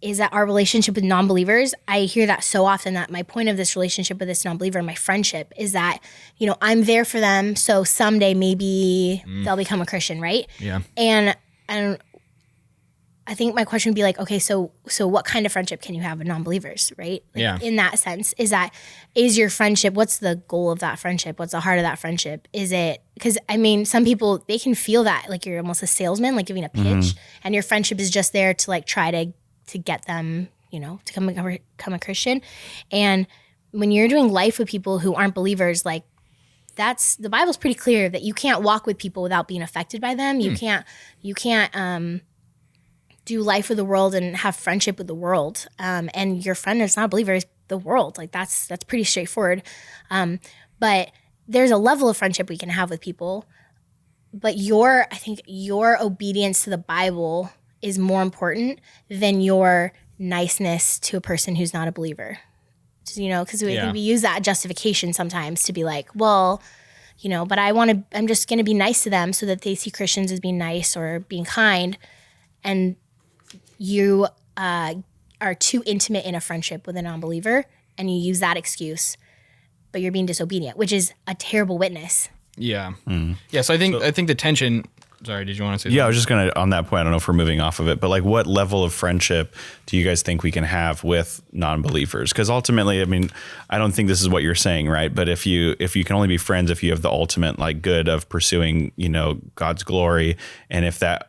is that our relationship with non-believers. I hear that so often, that my point of this relationship with this non-believer, my friendship, is that, I'm there for them. So someday maybe they'll become a Christian, right? Yeah. And I think my question would be like, okay, so what kind of friendship can you have with non-believers, right? Like in that sense, is your friendship, what's the goal of that friendship? What's the heart of that friendship? Is it, because some people, they can feel that like you're almost a salesman, like giving a pitch, and your friendship is just there to like try to get them, to become a Christian. And when you're doing life with people who aren't believers, like the Bible's pretty clear that you can't walk with people without being affected by them. You can't do life with the world and have friendship with the world. And your friend is not a believer is the world. Like that's pretty straightforward. But there's a level of friendship we can have with people. But I think your obedience to the Bible is more important than your niceness to a person who's not a believer. Because we use that justification sometimes to be like, well, but I'm just going to be nice to them so that they see Christians as being nice or being kind. And you are too intimate in a friendship with a non-believer and you use that excuse, but you're being disobedient, which is a terrible witness. Yeah. Yeah. So I think the tension. Sorry, did you want to say something? Yeah, I was just going to, on that point, I don't know if we're moving off of it, but like what level of friendship do you guys think we can have with non-believers? Because ultimately, I mean, I don't think this is what you're saying, right? But if you can only be friends if you have the ultimate like good of pursuing, God's glory, and if that,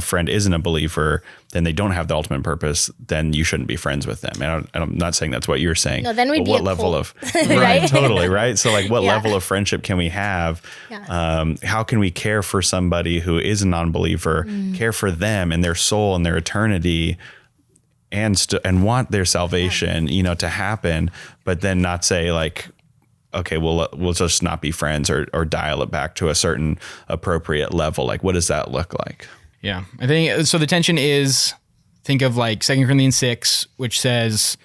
friend isn't a believer, then they don't have the ultimate purpose, then you shouldn't be friends with them. And I'm not saying that's what you're saying. No, then we'd but be what a level cult. of right, totally, right? So like what Yeah. level of friendship can we have? Yeah. How can we care for somebody who is a non-believer, care for them and their soul and their eternity, and want their salvation, to happen, but then not say like, okay, we'll just not be friends or dial it back to a certain appropriate level. Like, what does that look like? Yeah, I think so. The tension is, think of like 2 Corinthians 6, which says,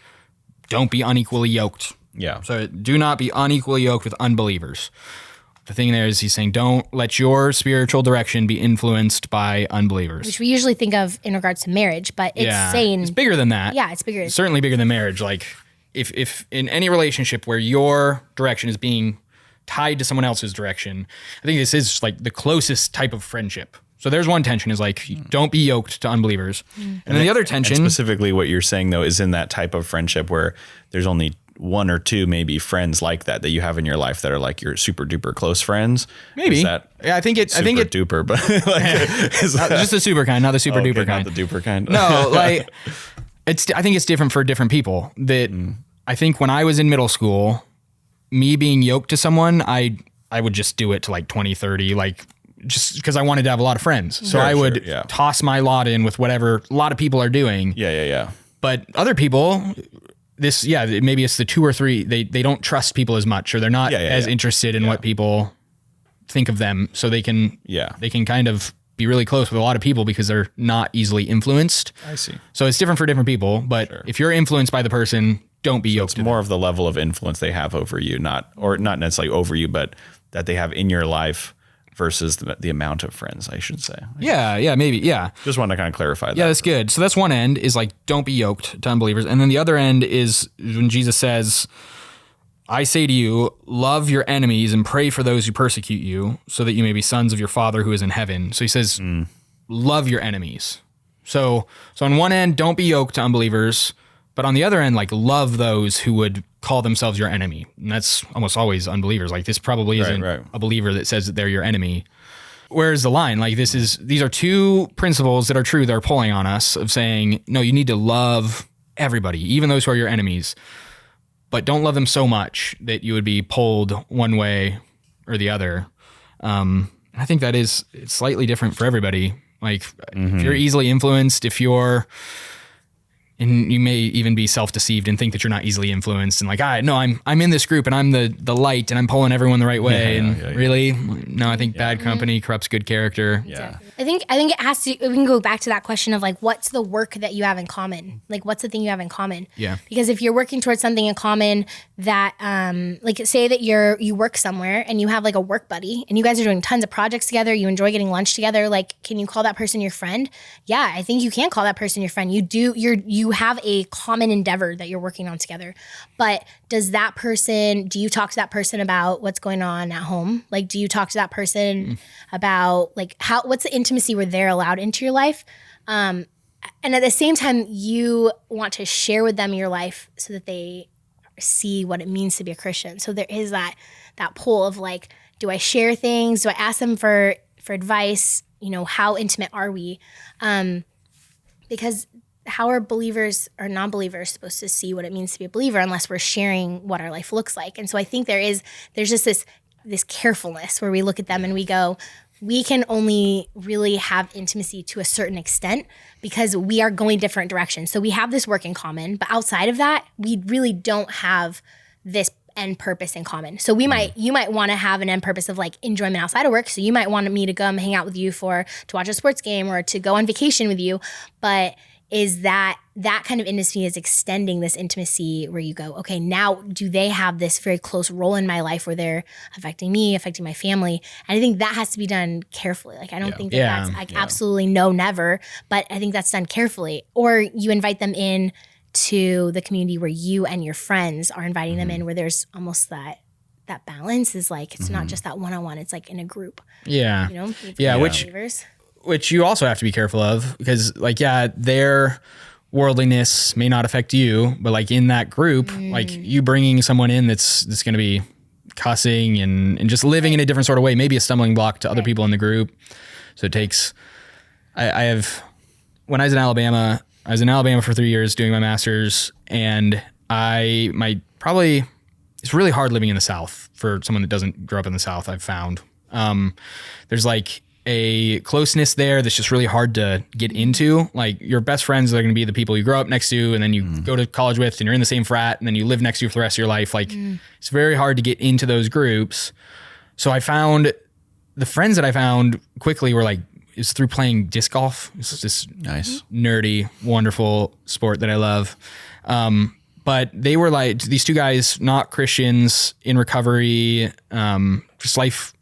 don't be unequally yoked. Yeah. So do not be unequally yoked with unbelievers. The thing there is he's saying, don't let your spiritual direction be influenced by unbelievers. Which we usually think of in regards to marriage, but it's saying... It's bigger than that. Yeah, it's bigger. It's certainly bigger than marriage. Like if in any relationship where your direction is being tied to someone else's direction, I think this is like the closest type of friendship. So there's one tension is like, don't be yoked to unbelievers. And then the other tension... And specifically what you're saying, though, is in that type of friendship where there's only one or two maybe friends like that you have in your life that are like your super duper close friends. Maybe. Is that I think it duper, but like, is that, just the super kind, not the super duper kind. Not the duper kind. No, like I think it's different for different people. That I think when I was in middle school, me being yoked to someone, I would just do it to like 20, 30, like just because I wanted to have a lot of friends. So I would toss my lot in with whatever a lot of people are doing. Yeah. But other people, maybe it's the 2 or 3, they don't trust people as much, or they're not as interested in what people think of them. So they can kind of be really close with a lot of people because they're not easily influenced. I see. So it's different for different people, but if you're influenced by the person, don't be yoked to them. It's more of the level of influence they have over you, not necessarily over you, but that they have in your life versus the amount of friends, I should say. Yeah, maybe. Yeah. Just want to kind of clarify that. Yeah, that's good. So that's one end is like, don't be yoked to unbelievers. And then the other end is when Jesus says, I say to you, love your enemies and pray for those who persecute you so that you may be sons of your Father who is in heaven. So he says, love your enemies. So on one end, don't be yoked to unbelievers, but on the other end, like love those who would call themselves your enemy. And that's almost always unbelievers. Like this probably isn't a believer that says that they're your enemy. Where's the line? Like these are two principles that are true. They're pulling on us of saying, no, you need to love everybody, even those who are your enemies, but don't love them so much that you would be pulled one way or the other. I think that it's slightly different for everybody. Like if you're easily influenced, and you may even be self-deceived and think that you're not easily influenced, and like, I'm in this group and I'm the light and I'm pulling everyone the right way. Really, no, I think bad company corrupts good character. Yeah. I think it has to. We can go back to that question of like, what's the work that you have in common? Like, what's the thing you have in common? Yeah. Because if you're working towards something in common, that like say that you work somewhere and you have like a work buddy and you guys are doing tons of projects together. You enjoy getting lunch together. Like, can you call that person your friend? Yeah, I think you can call that person your friend. You have a common endeavor that you're working on together. But do you talk to that person about what's going on at home? Like, do you talk to that person about like what's the intimacy where they're allowed into your life? And at the same time, you want to share with them your life so that they see what it means to be a Christian. So there is that pull of like, do I share things? Do I ask them for advice? How intimate are we? Because how are believers or non-believers supposed to see what it means to be a believer unless we're sharing what our life looks like? And so I think there's just this carefulness where we look at them and we go, we can only really have intimacy to a certain extent because we are going different directions. So we have this work in common, but outside of that, we really don't have this end purpose in common. So you might want to have an end purpose of like enjoyment outside of work. So you might want me to come hang out with you to watch a sports game or to go on vacation with you. But is that kind of intimacy is extending this intimacy where you go, okay, now do they have this very close role in my life where they're affecting me, affecting my family? And I think that has to be done carefully. Like, I don't think that's like absolutely no, never, but I think that's done carefully. Or you invite them in to the community where you and your friends are inviting them in, where there's almost that balance is like, it's not just that one-on-one, it's like in a group. Yeah. You know? Yeah, Believers. which you also have to be careful of, because like, their worldliness may not affect you, but like in that group, like you bringing someone in that's going to be cussing and just living in a different sort of way, maybe a stumbling block to other people in the group. So it takes, when I was in Alabama for 3 years doing my master's, and it's really hard living in the South for someone that doesn't grow up in the South, I've found. There's like a closeness there that's just really hard to get into. Like your best friends are going to be the people you grow up next to and then you go to college with and you're in the same frat and then you live next to you for the rest of your life. Like it's very hard to get into those groups. So I found the friends that I found quickly were like, is through playing disc golf. It's this Nice. nerdy, wonderful sport that I love. But they were like these two guys, not Christians, in recovery, just life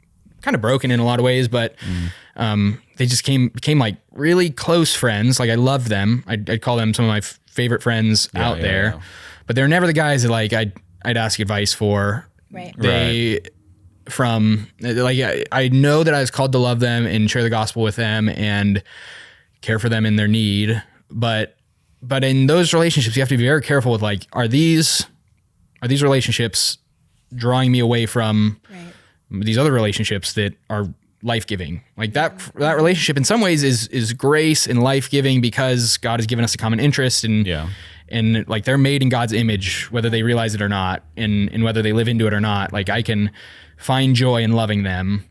kind of broken in a lot of ways, but they just became like really close friends. Like I loved them. I'd call them some of my favorite friends out there. Yeah. But they're never the guys that like I'd ask advice for. Right. I know that I was called to love them and share the gospel with them and care for them in their need. But in those relationships, you have to be very careful with like, are these relationships drawing me away from these other relationships that are life-giving? Like that relationship in some ways is grace and life-giving because God has given us a common interest and like they're made in God's image, whether they realize it or not, and whether they live into it or not. Like I can find joy in loving them,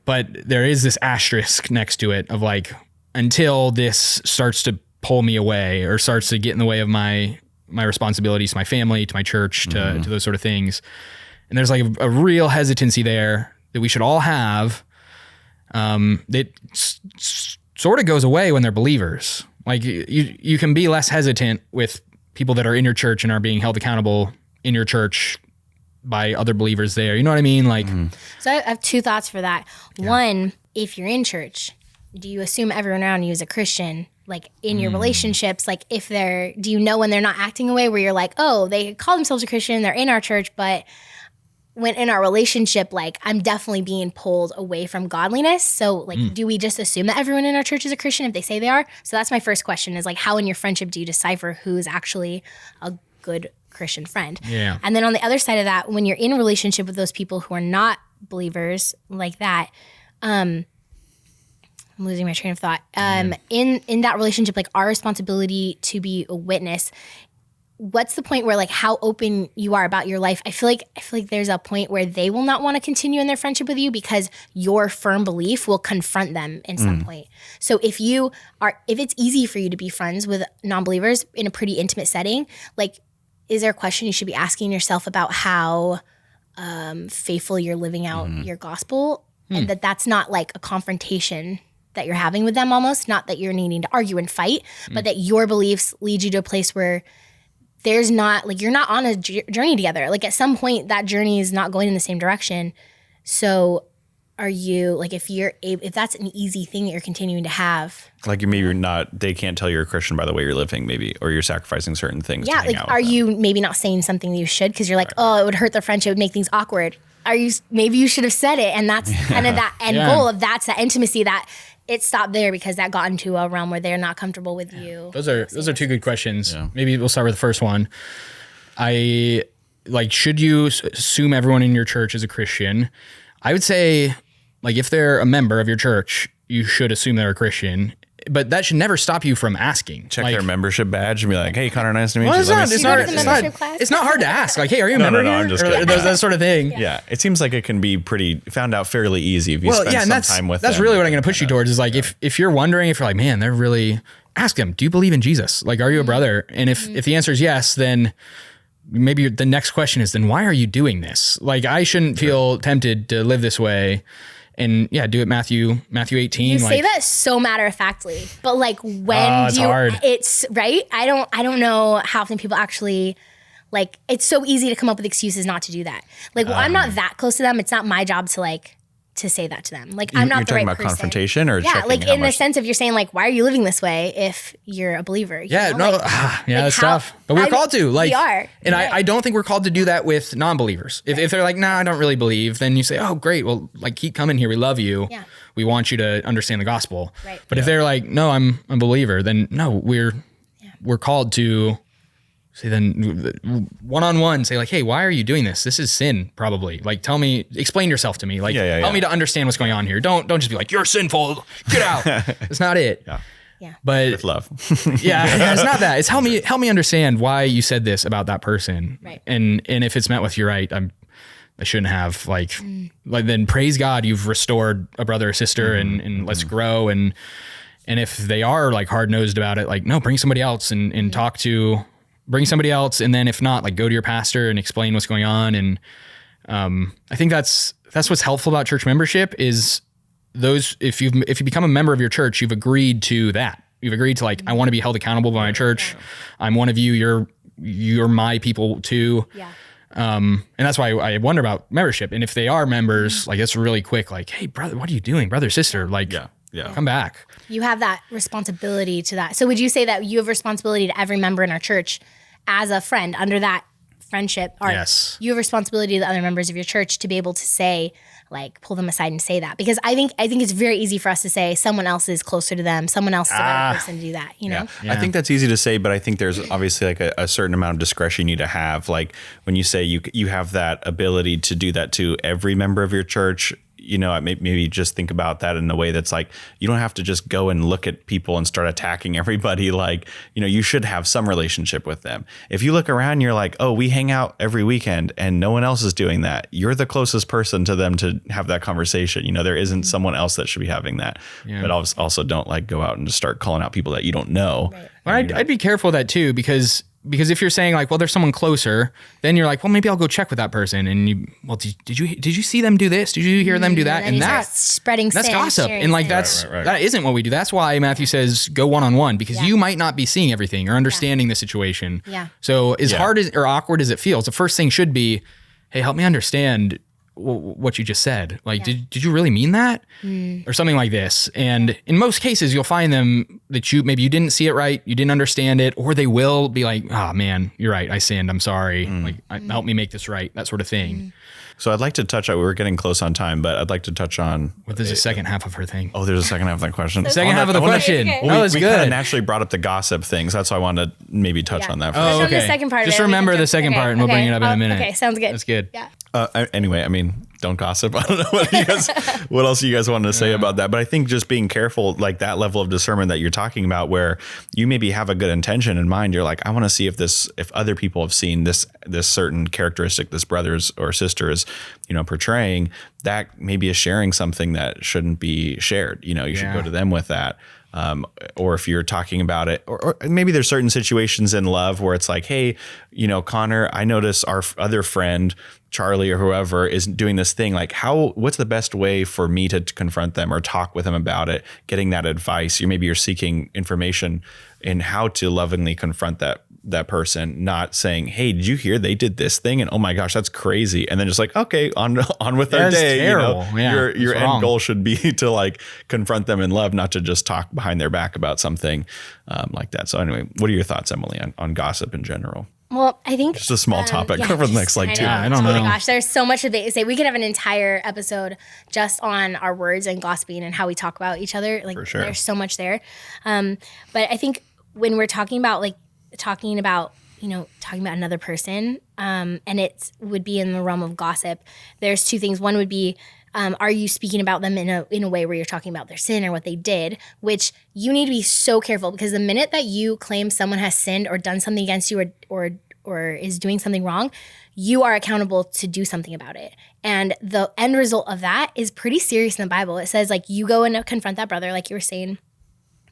but there is this asterisk next to it of like, until this starts to pull me away or starts to get in the way of my responsibilities to my family, to my church, to those sort of things. And there's like a real hesitancy there that we should all have. That sort of goes away when they're believers. Like you can be less hesitant with people that are in your church and are being held accountable in your church by other believers there. You know what I mean? Like, So I have two thoughts for that. Yeah. One, if you're in church, do you assume everyone around you is a Christian? Like in your relationships, like do you know when they're not acting a way where you're like, oh, they call themselves a Christian, they're in our church, but when in our relationship, like I'm definitely being pulled away from godliness. So like, do we just assume that everyone in our church is a Christian if they say they are? So that's my first question is like, how in your friendship do you decipher who's actually a good Christian friend? Yeah. And then on the other side of that, when you're in a relationship with those people who are not believers like that, I'm losing my train of thought. In that relationship, like our responsibility to be a witness, what's the point where like how open you are about your life? I feel like there's a point where they will not want to continue in their friendship with you because your firm belief will confront them in some point. So if it's easy for you to be friends with non-believers in a pretty intimate setting, like is there a question you should be asking yourself about how faithful you're living out your gospel and that's not like a confrontation that you're having with them almost, not that you're needing to argue and fight, but that your beliefs lead you to a place where there's not, like you're not on a journey together. Like at some point that journey is not going in the same direction. So are you, like if that's an easy thing that you're continuing to have. Like they can't tell you're a Christian by the way you're living maybe, or you're sacrificing certain things. Yeah, like are you maybe not saying something that you should because you're like, oh, it would hurt their friendship, it would make things awkward. Maybe you should have said it, and that's kind of that end goal of that intimacy that it stopped there because that got into a realm where they're not comfortable with you. Those are two good questions. Yeah. Maybe we'll start with the first one. Should you assume everyone in your church is a Christian? I would say, like, if they're a member of your church, you should assume they're a Christian. But that should never stop you from asking. Check their membership badge and be like, "Hey, Connor, nice to meet you." It's not hard to ask. Like, "Hey, are you a member?" No, I'm just kidding. That sort of thing. Yeah, it seems like it can be found out fairly easy if you spend some time with them. That's really what I'm going to push you towards. Is like if you're wondering, if you're like, man, they're really, ask them, do you believe in Jesus? Like, are you a brother? And if the answer is yes, then maybe the next question is, then why are you doing this? Like, I shouldn't feel tempted to live this way. And yeah, do it Matthew 18. You say that so matter of factly, but like when it's hard. It's right. I don't know how often people actually like, it's so easy to come up with excuses not to do that. Like, well, I'm not that close to them. It's not my job to say that to them. Like, I'm not You're the talking right about person. confrontation or yeah, checking like how in the much- sense of you're saying like, why are you living this way if you're a believer? You Yeah, know? no, Like, that's how- tough. But we're called to. Like, we are. And Right. I don't think we're called to do that with non-believers. If they're like, nah, I don't really believe, then you say, oh, great. Well, like, keep coming here. We love you. Yeah. We want you to understand the gospel. Right. But if they're like, no, I'm a believer, then no, we're called to say then one-on-one say like, hey, why are you doing this? This is sin, probably. Like, explain yourself to me. Like, help me to understand what's going on here. Don't just be like, you're sinful. Get out. That's not it. Yeah. But with love. yeah, it's not that. It's help me understand why you said this about that person. Right. And if it's met with you're right, I shouldn't have like then praise God you've restored a brother or sister and let's grow and if they are like hard-nosed about it, like no, bring somebody else and bring somebody else, and then if not, like go to your pastor and explain what's going on. And I think that's what's helpful about church membership is those if you become a member of your church, you've agreed to that. You've agreed to like, I want to be held accountable by my church. I'm one of you. You're my people too. Yeah. And that's why I wonder about membership. And if they are members, like it's really quick. Like, hey, brother, what are you doing, brother, sister? Like, come back. You have that responsibility to that. So would you say that you have responsibility to every member in our church as a friend under that friendship? Or Yes. you have responsibility to the other members of your church to be able to say, like, pull them aside and say that. Because I think it's very easy for us to say someone else is closer to them. Someone else is a better person to do that, you know? I think that's easy to say, but I think there's obviously like a certain amount of discretion you need to have. Like when you say you have that ability to do that to every member of your church, you know, maybe just think about that in a way that's like, you don't have to just go and look at people and start attacking everybody. Like, you know, you should have some relationship with them. If you look around, you're like, oh, we hang out every weekend and no one else is doing that. You're the closest person to them to have that conversation. You know, there isn't someone else that should be having that. Yeah. But also don't like go out and just start calling out people that you don't know. Right. Well, I'd be careful of that too, because if you're saying like, well, there's someone closer, then you're like, well, maybe I'll go check with that person. And did you see them do this? Did you hear them do that? And that's spreading that's sin, gossip. sharing And like, sin. that isn't what we do. That's why Matthew says go one-on-one, because you might not be seeing everything or understanding the situation. Yeah. So as hard as or awkward as it feels, the first thing should be, hey, help me understand what you just said. Like, did you really mean that? Or something like this. And in most cases, you'll find them that maybe you didn't see it right, you didn't understand it, or they will be like, oh man, you're right, I sinned, I'm sorry. Help me make this right, that sort of thing. So I'd like to touch on, we're getting close on time, but I'd like to touch on. What is the second half of her thing? Oh, there's a second half of that question. Second half of the question. Okay. That was we kind of good. naturally brought up the gossip things. That's why I wanted to maybe touch on that. Oh, From okay. the second part of Just it, we remember can the jump- second part, and we'll bring it up in a minute. Okay, sounds good. That's good. Yeah. Anyway, I mean, don't gossip. I don't know what else you guys wanted to say about that, but I think just being careful, like that level of discernment that you're talking about, where you maybe have a good intention in mind. You're like, I want to see if other people have seen this certain characteristic this brothers or sister is, you know, portraying, that maybe is sharing something that shouldn't be shared. You know, you should go to them with that. Or if you're talking about it, or maybe there's certain situations in love where it's like, hey, you know, Connor, I notice our other friend, Charlie or whoever is doing this thing. Like what's the best way for me to confront them or talk with them about it? Getting that advice. Maybe you're seeking information in how to lovingly confront that person, not saying, hey, did you hear they did this thing? And oh my gosh, that's crazy. And then just like, okay, on with our day. Terrible. You know? Yeah, your end wrong. goal should be to like confront them in love, not to just talk behind their back about something like that. So anyway, what are your thoughts, Emily, on gossip in general? Well, I think Just a small topic for the next like 2 I minutes. don't know. Oh my gosh, there's so much to say. We could have an entire episode just on our words and gossiping and how we talk about each other. Like, For sure. there's so much there. But I think when we're talking about another person, and it would be in the realm of gossip, there's two things. One would be, are you speaking about them in a way where you're talking about their sin or what they did, which you need to be so careful, because the minute that you claim someone has sinned or done something against you or is doing something wrong, you are accountable to do something about it. And the end result of that is pretty serious in the Bible. It says, like, you go and confront that brother, like you were saying,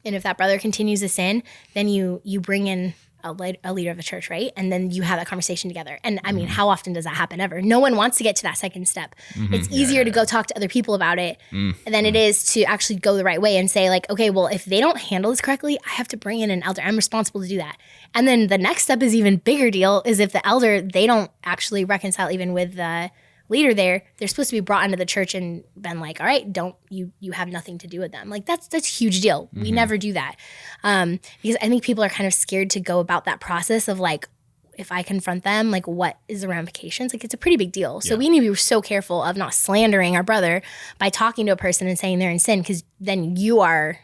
and if that brother continues to sin, then you bring in a leader of the church, right? And then you have that conversation together. And I mean, how often does that happen ever? No one wants to get to that second step. It's easier to go talk to other people about it than it is to actually go the right way and say like, okay, well, if they don't handle this correctly, I have to bring in an elder. I'm responsible to do that. And then the next step is even bigger deal is if the elder, they don't actually reconcile even with the leader there, they're supposed to be brought into the church and been like, all right, don't you have nothing to do with them. Like that's a huge deal. We never do that. Because I think people are kind of scared to go about that process of like, if I confront them, like what is the ramifications? Like it's a pretty big deal. So we need to be so careful of not slandering our brother by talking to a person and saying they're in sin, because then you're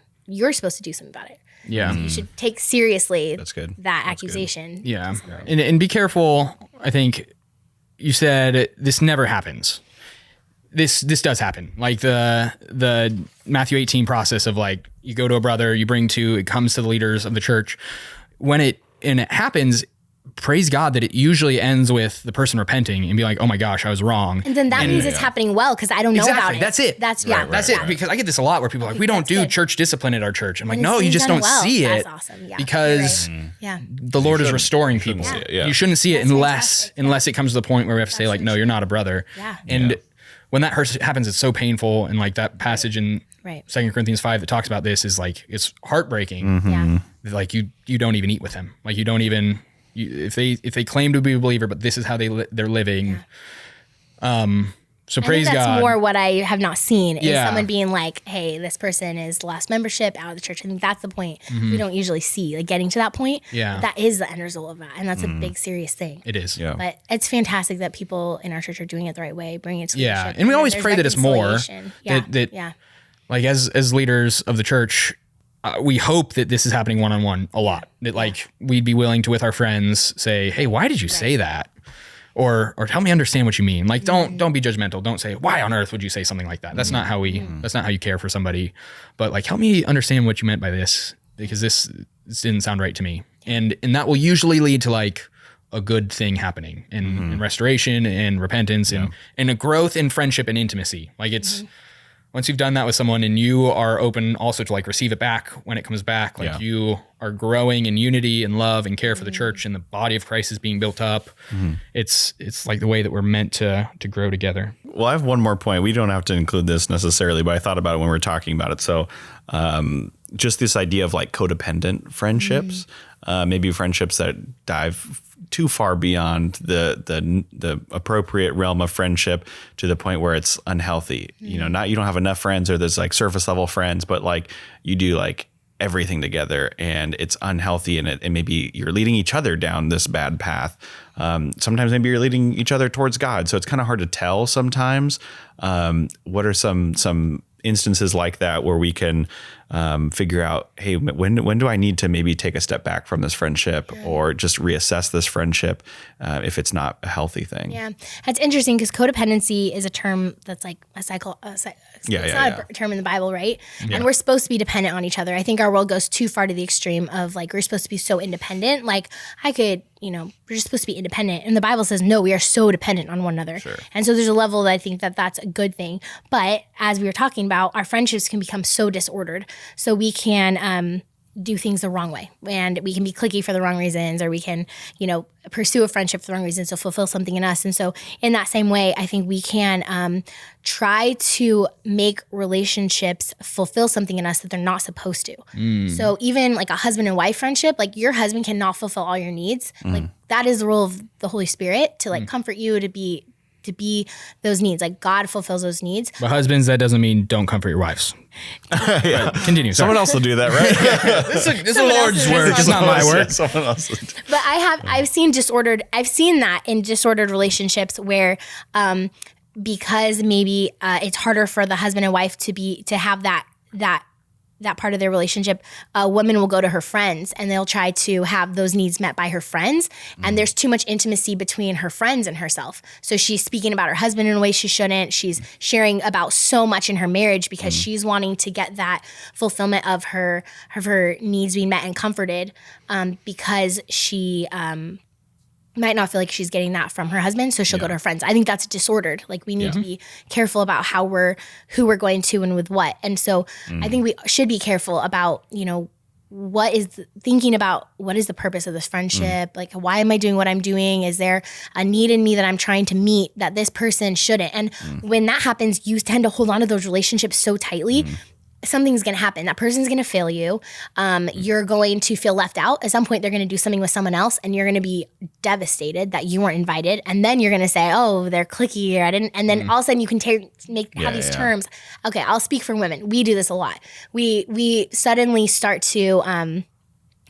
supposed to do something about it. Yeah. So you should take seriously That's good. that accusation. Good. Yeah. And be careful. I think you said this never happens. This does happen. Like the Matthew 18 process of like, you go to a brother, you bring to, it comes to the leaders of the church. When it happens, praise God that it usually ends with the person repenting and be like, oh my gosh, I was wrong. And then that means it's happening well because I don't know about it. That's it. That's it. Because I get this a lot where people are like, we don't do church discipline at our church. I'm like, no, you just don't see it. That's awesome. Yeah. Because the Lord is restoring people. You shouldn't see it unless it comes to the point where we have to say like, no, you're not a brother. Yeah. And when that happens, it's so painful. And like that passage in 2 Corinthians 5 that talks about this is like, it's heartbreaking. Yeah. Like you don't even eat with them. Like you don't even... if they claim to be a believer, but this is how they're living. So praise God. That's more what I have not seen is someone being like, hey, this person is lost membership out of the church. I think that's the point we don't usually see, like getting to that point. Yeah. That is the end result of that. And that's a big, serious thing. It is. Yeah. But it's fantastic that people in our church are doing it the right way, bringing it to leadership. And we always pray that it's more. That like as leaders of the church, we hope that this is happening one-on-one a lot. That like we'd be willing to, with our friends, say, hey, why did you say that? Or help me understand what you mean. Like don't be judgmental. Don't say, why on earth would you say something like that? That's not how that's not how you care for somebody. But like help me understand what you meant by this, because this didn't sound right to me. And that will usually lead to like a good thing happening and restoration and repentance and a growth in friendship and intimacy. Like it's once you've done that with someone and you are open also to like receive it back when it comes back, like you are growing in unity and love and care for the church and the body of Christ is being built up. It's like the way that we're meant to grow together. Well, I have one more point. We don't have to include this necessarily, but I thought about it when we were talking about it. So just this idea of like codependent friendships, maybe friendships that dive too far beyond the appropriate realm of friendship to the point where it's unhealthy. You know, not you don't have enough friends or there's like surface level friends, but like you do like everything together and it's unhealthy and maybe you're leading each other down this bad path. Sometimes maybe you're leading each other towards God. So it's kind of hard to tell sometimes. What are some instances like that where we can figure out, hey, when do I need to maybe take a step back from this friendship or just reassess this friendship if it's not a healthy thing? Yeah, that's interesting because codependency is a term that's like it's not a term in the Bible, right? And we're supposed to be dependent on each other. I think our world goes too far to the extreme of like we're supposed to be so independent. Like I could, we're just supposed to be independent. And the Bible says, no, we are so dependent on one another. Sure. And so there's a level that I think that that's a good thing. But as we were talking about, our friendships can become so disordered. So we can do things the wrong way. And we can be cliquey for the wrong reasons, or we can, pursue a friendship for the wrong reasons to fulfill something in us. And so in that same way, I think we can try to make relationships fulfill something in us that they're not supposed to. So even like a husband and wife friendship, like your husband cannot fulfill all your needs. Like that is the role of the Holy Spirit to like comfort you, to be those needs. Like God fulfills those needs. But husbands, that doesn't mean don't comfort your wives. Continue. Someone else will do that, right? This is the Lord's work. It's not my work. Someone else will do. But I've seen that in disordered relationships where because maybe it's harder for the husband and wife to have that part of their relationship, a woman will go to her friends and they'll try to have those needs met by her friends. And there's too much intimacy between her friends and herself. So she's speaking about her husband in a way she shouldn't. She's sharing about so much in her marriage because she's wanting to get that fulfillment of her needs being met and comforted because she might not feel like she's getting that from her husband, so she'll go to her friends. I think that's disordered. Like we need to be careful about who we're going to and with what. And so I think we should be careful about, thinking about what is the purpose of this friendship? Like, why am I doing what I'm doing? Is there a need in me that I'm trying to meet that this person shouldn't? And when that happens, you tend to hold on to those relationships so tightly. Something's going to happen. That person's going to fail you. You're going to feel left out. At some point, they're going to do something with someone else, and you're going to be devastated that you weren't invited. And then you're going to say, "Oh, they're cliquey," or "I didn't." And then all of a sudden, you can have these terms. Okay, I'll speak for women. We do this a lot. We suddenly start to.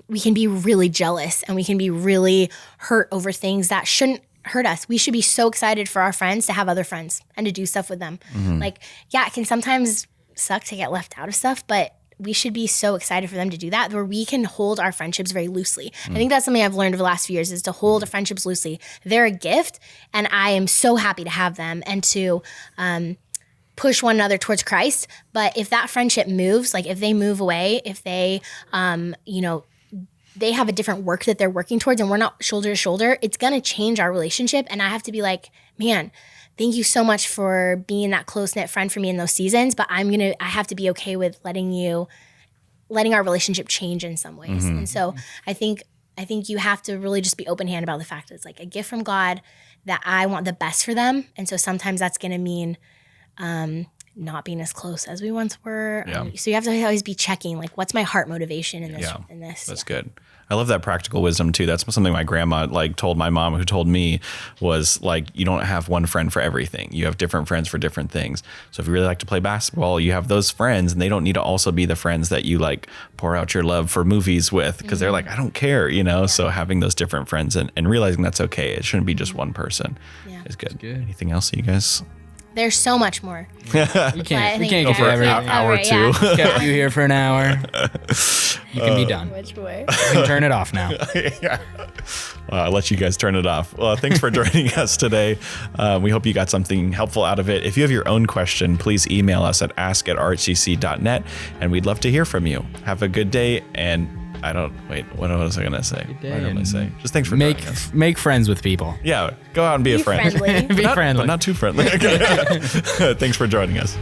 We can be really jealous, and we can be really hurt over things that shouldn't hurt us. We should be so excited for our friends to have other friends and to do stuff with them. Like, yeah, it can sometimes suck to get left out of stuff, but we should be so excited for them to do that, where we can hold our friendships very loosely. I think that's something I've learned over the last few years, is to hold our friendships loosely. They're a gift, and I am so happy to have them and to push one another towards Christ. But if that friendship moves, like if they move away, if they, they have a different work that they're working towards and we're not shoulder to shoulder, it's going to change our relationship. And I have to be like, man, thank you so much for being that close-knit friend for me in those seasons, but I have to be okay with letting our relationship change in some ways. And so I think you have to really just be open-handed about the fact that it's like a gift from God, that I want the best for them. And so sometimes that's going to mean not being as close as we once were. So you have to always be checking, like, what's my heart motivation in this? That's good. I love that practical wisdom too. That's something my grandma told my mom, who told me, was like, you don't have one friend for everything. You have different friends for different things. So if you really like to play basketball, you have those friends, and they don't need to also be the friends that you like pour out your love for movies with, because they're like, I don't care, So having those different friends and realizing that's okay. It shouldn't be just one person is good. Anything else you guys? There's so much more. We can't go for every hour or two. Kept you here for an hour. You can be done. Which way? You can turn it off now. I'll let you guys turn it off. Well, thanks for joining us today. We hope you got something helpful out of it. If you have your own question, please email us at ask@rhcc.net, and we'd love to hear from you. Have a good day, and what was I going to say? What did I say? Just thanks for joining us. Make friends with people. Yeah, go out and be a friend. Friendly. Be friendly. But not too friendly. Thanks for joining us.